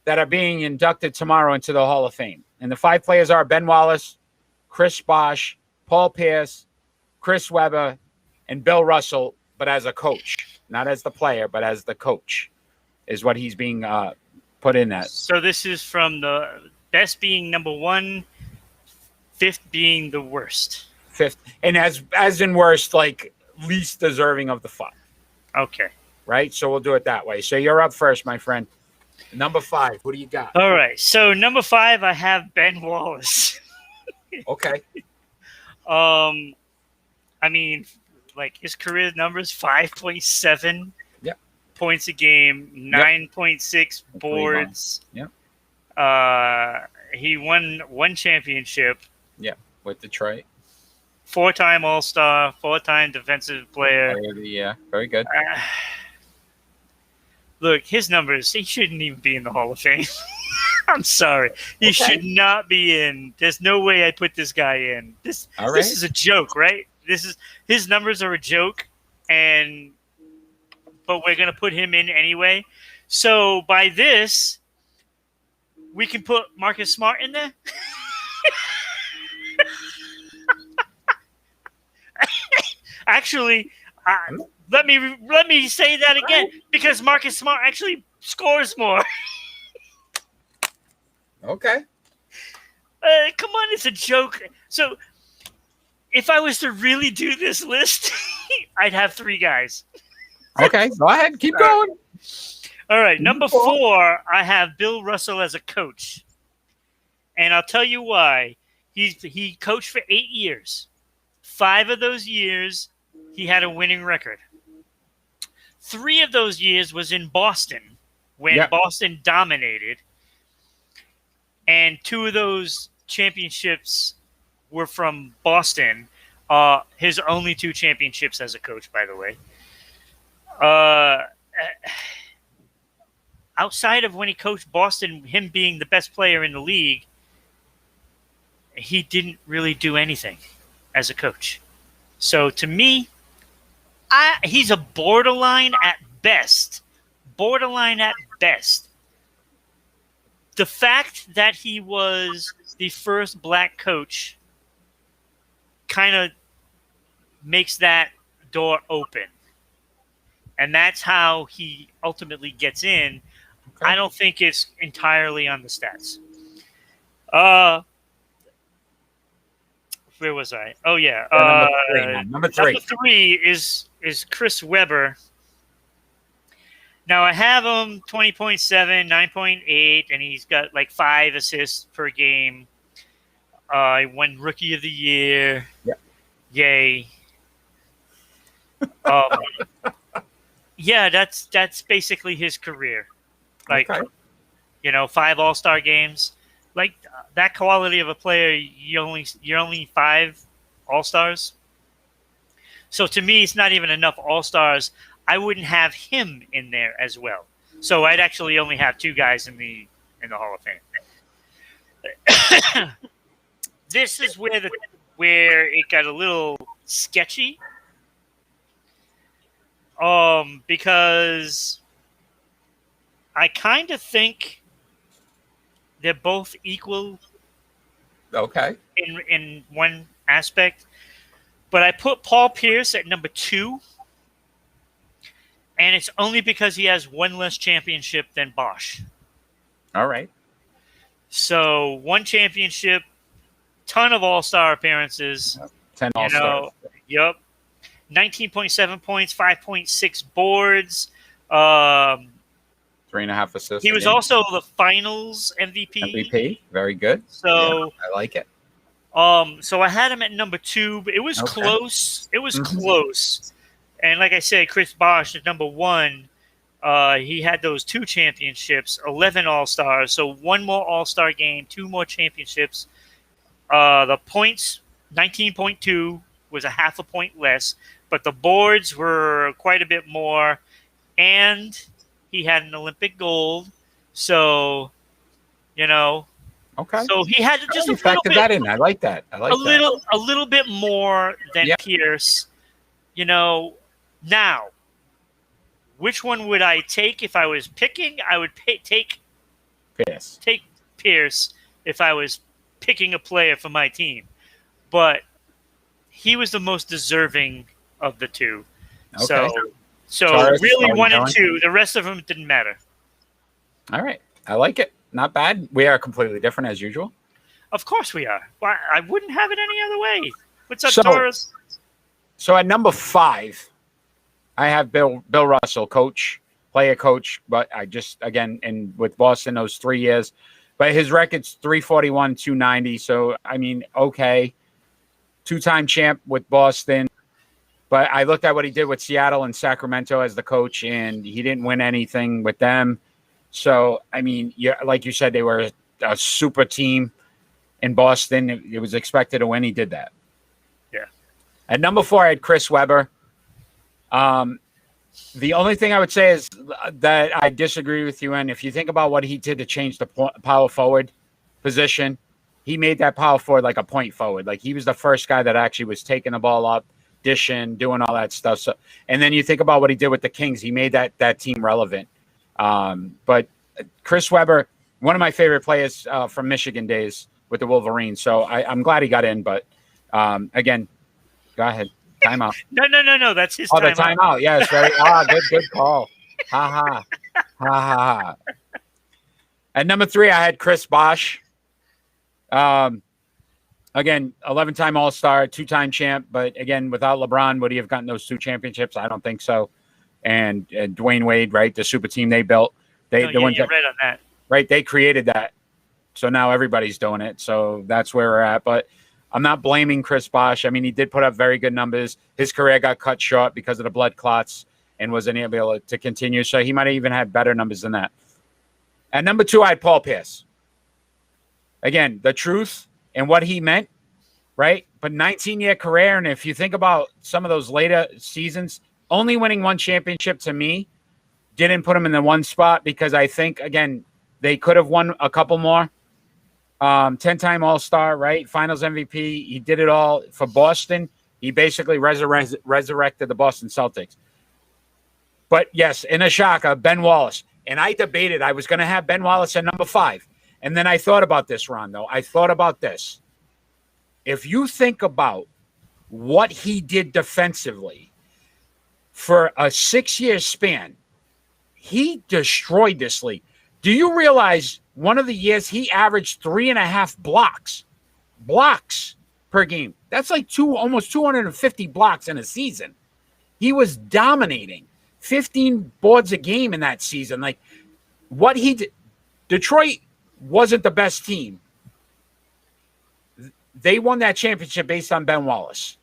that are being inducted tomorrow into the Hall of Fame. And the 5 players are Ben Wallace, Chris Bosh, Paul Pierce, Chris Webber, and Bill Russell, but as a coach, not as the player, but as the coach, is what he's being put in at. So this is from the best being number 1, 5th being the worst. 5th, and as in worst, like least deserving of the 5. Okay. Right? So we'll do it that way. So you're up first, my friend. Number 5, what do you got? All right. So number 5, I have Ben Wallace. Okay. I mean, like his career numbers, 5.7 points a game, 9.6 boards. Yep. He won 1 championship. Yeah, with Detroit. 4-time All-Star, 4-time Defensive Player. Yeah, very good. Look, his numbers, he shouldn't even be in the Hall of Fame. I'm sorry. He should not be in. There's no way I put this guy in. This is a joke, right? His numbers are a joke, but we're going to put him in anyway. So by this, we can put Marcus Smart in there. Actually, let me say that again, because Marcus Smart actually scores more. Okay. Come on, it's a joke. So if I was to really do this list, I'd have 3 guys. Okay, go ahead. Keep going. All right, number 4, I have Bill Russell as a coach. And I'll tell you why. He coached for 8 years. 5 of those years, he had a winning record. 3 of those years was in Boston, when Boston dominated. And 2 of those championships were from Boston. His only 2 championships as a coach, by the way. Outside of when he coached Boston, him being the best player in the league, he didn't really do anything as a coach. So to me, he's a borderline at best. Borderline at best. The fact that he was the first black coach kind of makes that door open. And that's how he ultimately gets in. Okay. I don't think it's entirely on the stats. Where was I? Oh, yeah. Number 3. Number 3 is Chris Webber. Now, I have him 20.7, 9.8, and he's got like 5 assists per game. I won Rookie of the Year. Yeah. Yay. Um, yeah, that's basically his career. Like, Okay. 5 All-Star games. Like that quality of a player, you're only 5 All-Stars. So to me, it's not even enough All-Stars. I wouldn't have him in there as well. So I'd actually only have 2 guys in the Hall of Fame. This is where it got a little sketchy. Because I kind of think they're both equal. Okay. In one aspect, but I put Paul Pierce at number 2, and it's only because he has 1 less championship than Bosh. All right. So 1 championship, ton of All-Star appearances. 10 All-Stars. Yep. 19.7 points, 5.6 boards. 3.5 assists. He was also the Finals MVP. Very good. So yeah, I like it. So I had him at number 2, but it was close. It was close. And like I said, Chris Bosh at number 1. He had those 2 championships, 11 All-Stars. So 1 more All-Star game, 2 more championships. The points, 19.2, was a half a point less, but the boards were quite a bit more. And he had an Olympic gold. So, Okay. So he had just a little bit. That in. I like that. A little bit more than Pierce. Now, which one would I take if I was picking? I would take Pierce. Take Pierce if I was picking a player for my team, but he was the most deserving of the 2. Okay. So Taurus, really 1 and 2. The rest of them didn't matter. All right. I like it. Not bad. We are completely different as usual. Of course we are. Well, I wouldn't have it any other way. What's up, Taurus? So at number 5, I have Bill Russell, player coach. But I just, again, and with Boston, those 3 years. But his record's 341, 290. So, I mean, okay. 2-time champ with Boston. But I looked at what he did with Seattle and Sacramento as the coach, and he didn't win anything with them. So, I mean, like you said, they were a super team in Boston. It was expected to win. He did that. Yeah. At number 4, I had Chris Webber. The only thing I would say is that I disagree with you. And if you think about what he did to change the power forward position, he made that power forward like a point forward. Like he was the first guy that actually was taking the ball up, dishing, doing all that stuff. So, and then you think about what he did with the Kings. He made that team relevant. But Chris Webber, one of my favorite players from Michigan days with the Wolverines. So I'm glad he got in. But again, go ahead. Timeout. No. That's his timeout. The timeout. Yes, very. Good call. Ha ha. At number 3, I had Chris Bosh. Again, 11-time All-Star, 2-time champ. But again, without LeBron, would he have gotten those 2 championships? I don't think so. And Dwayne Wade, right? The super team they built. You're right on that. Right, they created that. So now everybody's doing it. So that's where we're at. But I'm not blaming Chris Bosh. I mean, he did put up very good numbers. His career got cut short because of the blood clots and wasn't able to continue. So he might have even had better numbers than that. At number 2, I had Paul Pierce. Again, the truth and what he meant, right? But 19-year career. And if you think about some of those later seasons, only winning 1 championship to me didn't put him in the 1 spot because I think, again, they could have won a couple more. 10-time All-Star, right? Finals MVP. He did it all for Boston. He basically resurrected the Boston Celtics. But yes, in a shocker, Ben Wallace. And I debated. I was going to have Ben Wallace at number 5. And then I thought about this, Ron, though. I thought about this. If you think about what he did defensively for a 6-year span, he destroyed this league. Do you realize one of the years he averaged 3.5 blocks per game? That's like almost 250 blocks in a season. He was dominating 15 boards a game in that season. Like what he did, Detroit wasn't the best team. they won that championship based on Ben Wallace.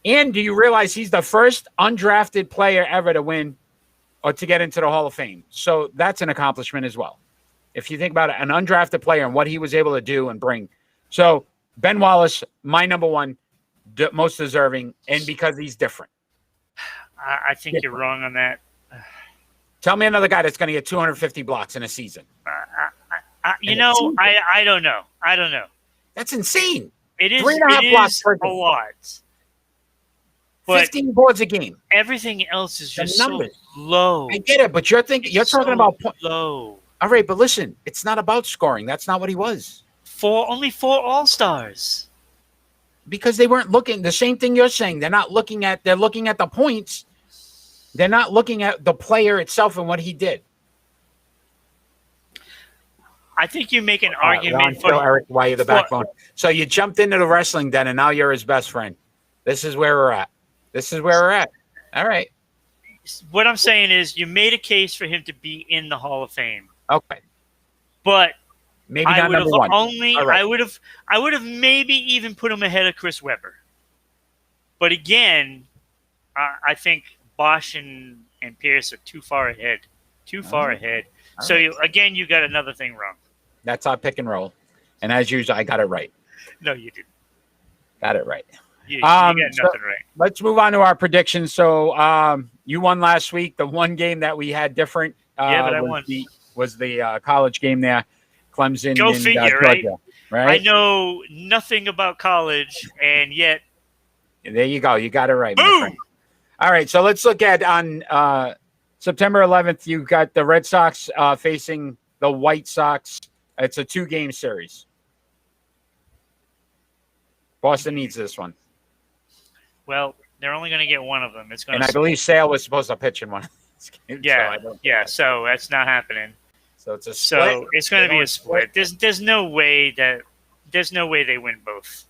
And do you realize he's the first undrafted player ever to win or to get into the Hall of Fame? So that's an accomplishment as well. If you think about it, an undrafted player and what he was able to do and bring. So Ben Wallace, my number one, most deserving, and because he's different. I think you're wrong on that. Tell me another guy that's going to get 250 blocks in a season. I don't know. I don't know. That's insane. It is 3.5 blocks per a game. lot. But 15 boards a game. Everything else is just so low. I get it, but you're talking about low. All right, but listen, it's not about scoring. That's not what he was. Only 4 All-Stars. Because they weren't looking the same thing you're saying. They're looking at the points. They're not looking at the player itself and what he did. I think you make an argument for Eric White, the backbone. So you jumped into the wrestling den and now you're his best friend. This is where we're at. All right. What I'm saying is you made a case for him to be in the Hall of Fame. Okay. But maybe not number one. I would have maybe even put him ahead of Chris Webber. But again, I think Bosh and Pierce are too far ahead. So you got another thing wrong. That's our pick and roll. And as usual, I got it right. No, you didn't. Got it right. You got nothing right. Let's move on to our predictions. So you won last week. The one game that we had different but I won. Was the college game there. Clemson. Go figure, right? Georgia, right? I know nothing about college, and yet. There you go. You got it right, my friend. All right, so let's look at on September 11th, you've got the Red Sox facing the White Sox. It's a 2-game series. Boston needs this one. Well, they're only going to get one of them. It's going. And I believe Sale was supposed to pitch in one. Yeah, so that's not happening. So it's a split. So it's going to be a split. There's no way they win both.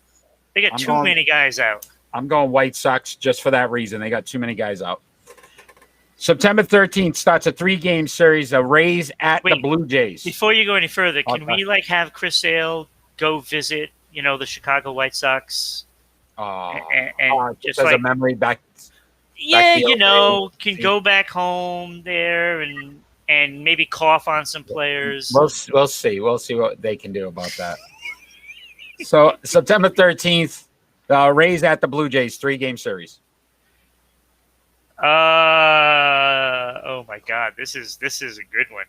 They got too many guys out. I'm going White Sox just for that reason. They got too many guys out. September 13th starts a 3-game series. The Rays at the Blue Jays. Before you go any further, can we have Chris Sale go visit, the Chicago White Sox? And just as a memory back. Can go back home there and maybe cough on some players. We'll see. We'll see what they can do about that. So September 13th, Rays at the Blue Jays, 3-game series. Oh my God, this is a good one.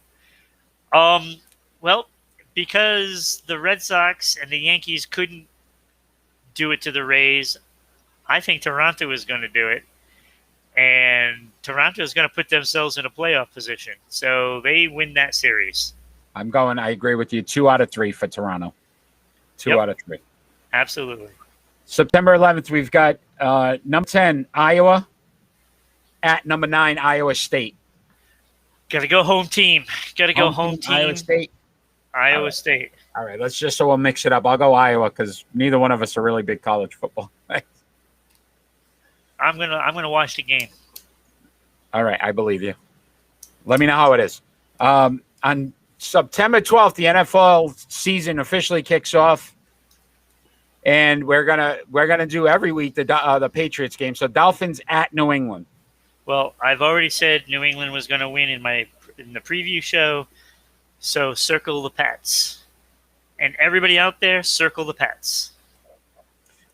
Well, because the Red Sox and the Yankees couldn't do it to the Rays, I think Toronto is going to do it. And Toronto is going to put themselves in a playoff position. So they win that series. I agree with you. 2 out of 3 for Toronto. 2 out of 3. Absolutely. September 11th, we've got number 10, Iowa, at number 9, Iowa State. Got to go home team. Home team. Iowa State. Iowa State. All right, so we'll mix it up. I'll go Iowa because neither one of us are really big college football. I'm gonna watch the game. All right, I believe you. Let me know how it is. On September 12th, the NFL season officially kicks off, and we're gonna do every week the Patriots game. So Dolphins at New England. Well, I've already said New England was going to win in the preview show. So circle the Pats, and everybody out there, circle the Pats.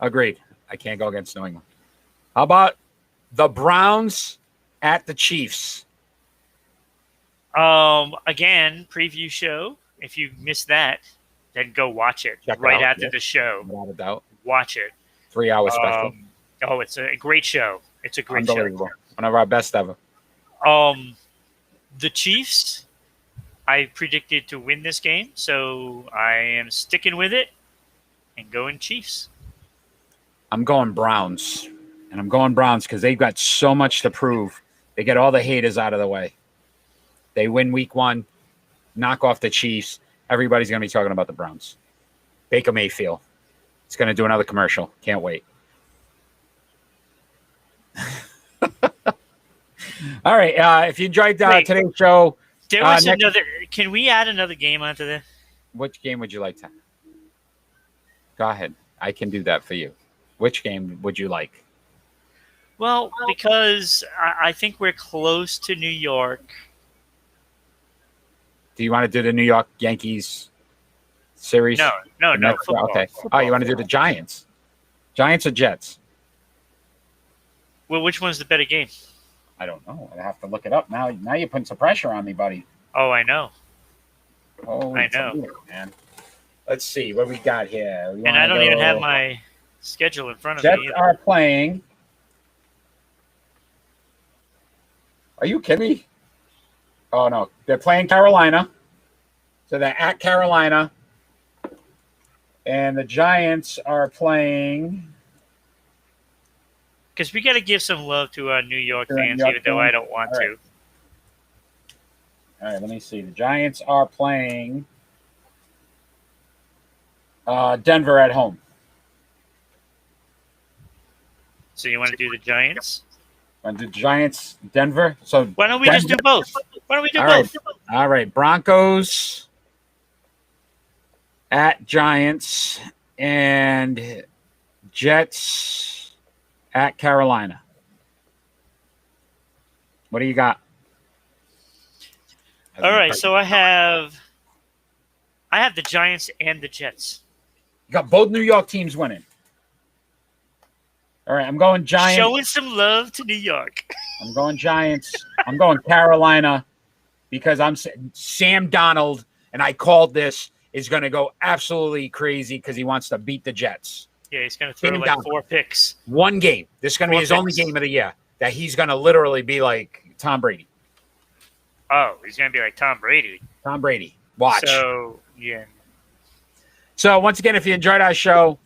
Agreed. I can't go against New England. How about the Browns at the Chiefs? Again, preview show. If you missed that, then go watch it after the show. Without a doubt. Watch it. 3-hour special. It's a great show. It's a great show. Unbelievable. One of our best ever. The Chiefs, I predicted to win this game, so I am sticking with it and going Chiefs. I'm going Browns. And I'm going Browns because they've got so much to prove. They get all the haters out of the way. They win week 1, knock off the Chiefs. Everybody's going to be talking about the Browns. Baker Mayfield. He's going to do another commercial. Can't wait. All right. If you enjoyed today's show. There was another. Can we add another game onto this? Which game would you like to? Go ahead. I can do that for you. Which game would you like? Well, because I think we're close to New York. Do you want to do the New York Yankees series? No, football. Okay. Football. Oh, you want to do the Giants? Giants or Jets? Well, which one's the better game? I don't know. I have to look it up now. Now you're putting some pressure on me, buddy. Oh, I know. Oh, I know, man. Let's see what we got here. And I don't even have my schedule in front of Jets me. Jets are playing. Are you kidding me? Oh, no. They're playing Carolina. So they're at Carolina. And the Giants are playing. Because we got to give some love to our New York fans, even though I don't want to. All right, let me see. The Giants are playing Denver at home. So you want to do the Giants? And the Giants, Denver. So why don't we just do both? Why don't we do both? Right. All right, Broncos at Giants and Jets at Carolina. What do you got? All right, so I have the Giants and the Jets. You got both New York teams winning. All right, I'm going Giants. Showing some love to New York. I'm going Giants. I'm going Carolina because I'm Sam Donald, and I called this, is going to go absolutely crazy because he wants to beat the Jets. Yeah, he's going to throw like 4 picks. One game. This is going to be his only game of the year that he's going to literally be like Tom Brady. Oh, he's going to be like Tom Brady. Tom Brady. Watch. So, yeah. So, once again, if you enjoyed our show,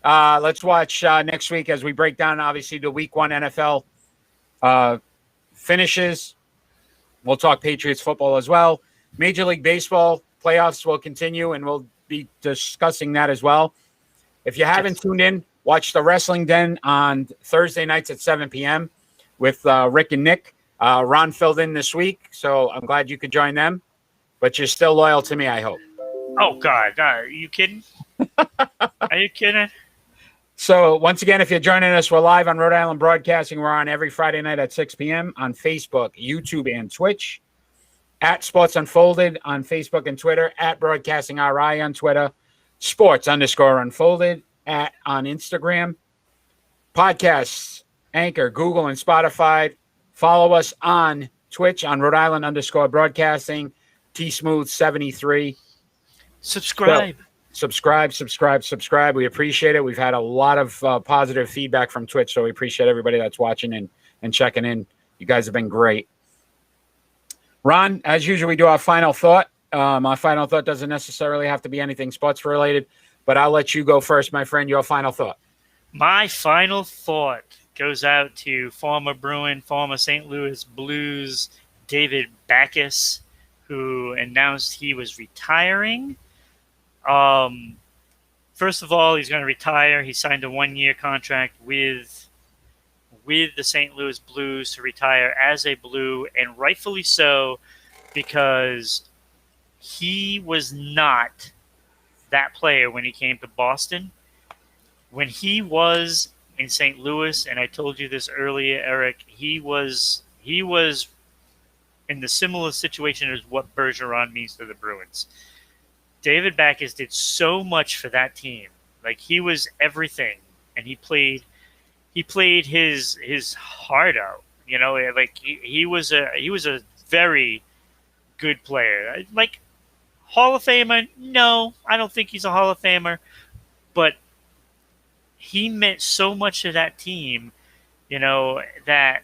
let's watch next week as we break down, obviously, the Week 1 NFL finishes. We'll talk Patriots football as well. Major League Baseball playoffs will continue, and we'll be discussing that as well. If you haven't tuned in, watch the Wrestling Den on Thursday nights at 7 p.m. with Rick and Nick. Ron filled in this week, so I'm glad you could join them. But you're still loyal to me, I hope. Oh, God. Are you kidding? Are you kidding? So, once again, if you're joining us, we're live on Rhode Island Broadcasting. We're on every Friday night at 6 p.m. on Facebook, YouTube, and Twitch. At Sports Unfolded on Facebook and Twitter. At Broadcasting RI on Twitter. Sports_Unfolded on Instagram. Podcasts, Anchor, Google, and Spotify. Follow us on Twitch on Rhode Island_Broadcasting. T-Smooth73. Subscribe. Subscribe. We appreciate it. We've had a lot of positive feedback from Twitch, so we appreciate everybody that's watching and checking in. You guys have been great. Ron, as usual, we do our final thought. My final thought doesn't necessarily have to be anything sports related, but I'll let you go first, my friend. Your final thought. My final thought goes out to former Bruin, former St. Louis Blues, David Backes, who announced he was retiring. First of all, he's going to retire. He signed a 1-year contract with the St. Louis Blues to retire as a Blue, and rightfully so, because he was not that player when he came to Boston. When he was in St. Louis, and I told you this earlier, Eric, he was in the similar situation as what Bergeron means to the Bruins. David Backes did so much for that team. Like, he was everything, and he played his heart out. You know, like he was a very good player. Like, Hall of Famer? No, I don't think he's a Hall of Famer, but he meant so much to that team, you know, that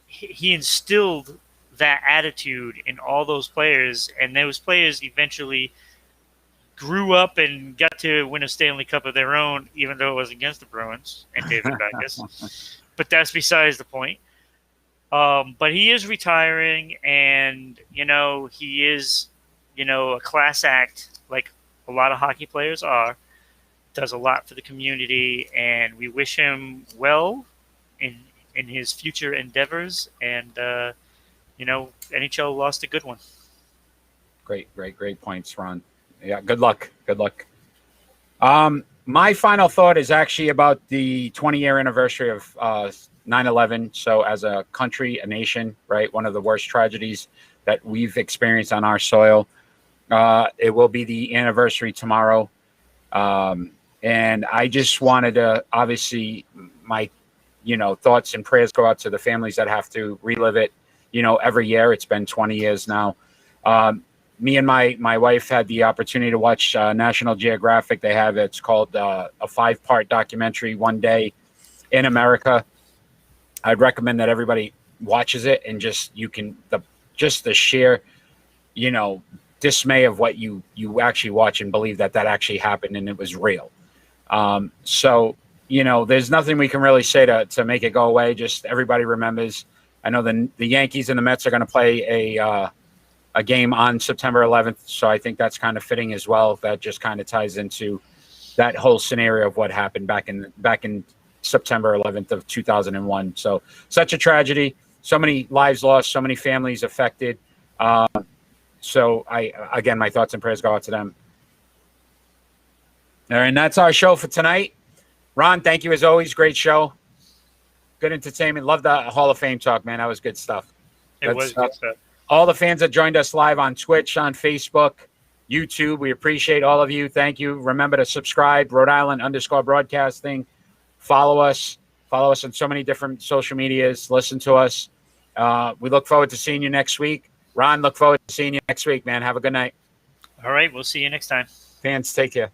he instilled that attitude in all those players, and those players eventually grew up and got to win a Stanley Cup of their own, even though it was against the Bruins and David Backes. But that's besides the point. But he is retiring, and, you know, he is, you know, a class act like a lot of hockey players are. Does a lot for the community, and we wish him well in his future endeavors. And, you know, NHL lost a good one. Great points, Ron. Yeah, good luck. my final thought is actually about the 20-year anniversary of 9/11. So as a country, a nation, right, one of the worst tragedies that we've experienced on our soil. It will be the anniversary tomorrow. And I just wanted to, obviously, my, thoughts and prayers go out to the families that have to relive it, every year. It's been 20 years now. Me and my wife had the opportunity to watch National Geographic. They have, it's called a 5-part documentary, One Day in America. I'd recommend that everybody watches it, and just the sheer, dismay of what you actually watch and believe that actually happened and it was real. So, there's nothing we can really say to make it go away. Just everybody remembers. I know the Yankees and the Mets are going to play a game on September 11th. So I think that's kind of fitting as well. That just kind of ties into that whole scenario of what happened back in September 11th of 2001. So such a tragedy, so many lives lost, so many families affected. So again, my thoughts and prayers go out to them. All right, and that's our show for tonight. Ron, thank you as always. Great show. Good entertainment. Love the Hall of Fame talk, man. That was good stuff. It was good stuff. All the fans that joined us live on Twitch, on Facebook, YouTube, we appreciate all of you. Thank you. Remember to subscribe, Rhode Island _broadcasting. Follow us. Follow us on so many different social medias. Listen to us. We look forward to seeing you next week. Ron, look forward to seeing you next week, man. Have a good night. All right. We'll see you next time. Fans, take care.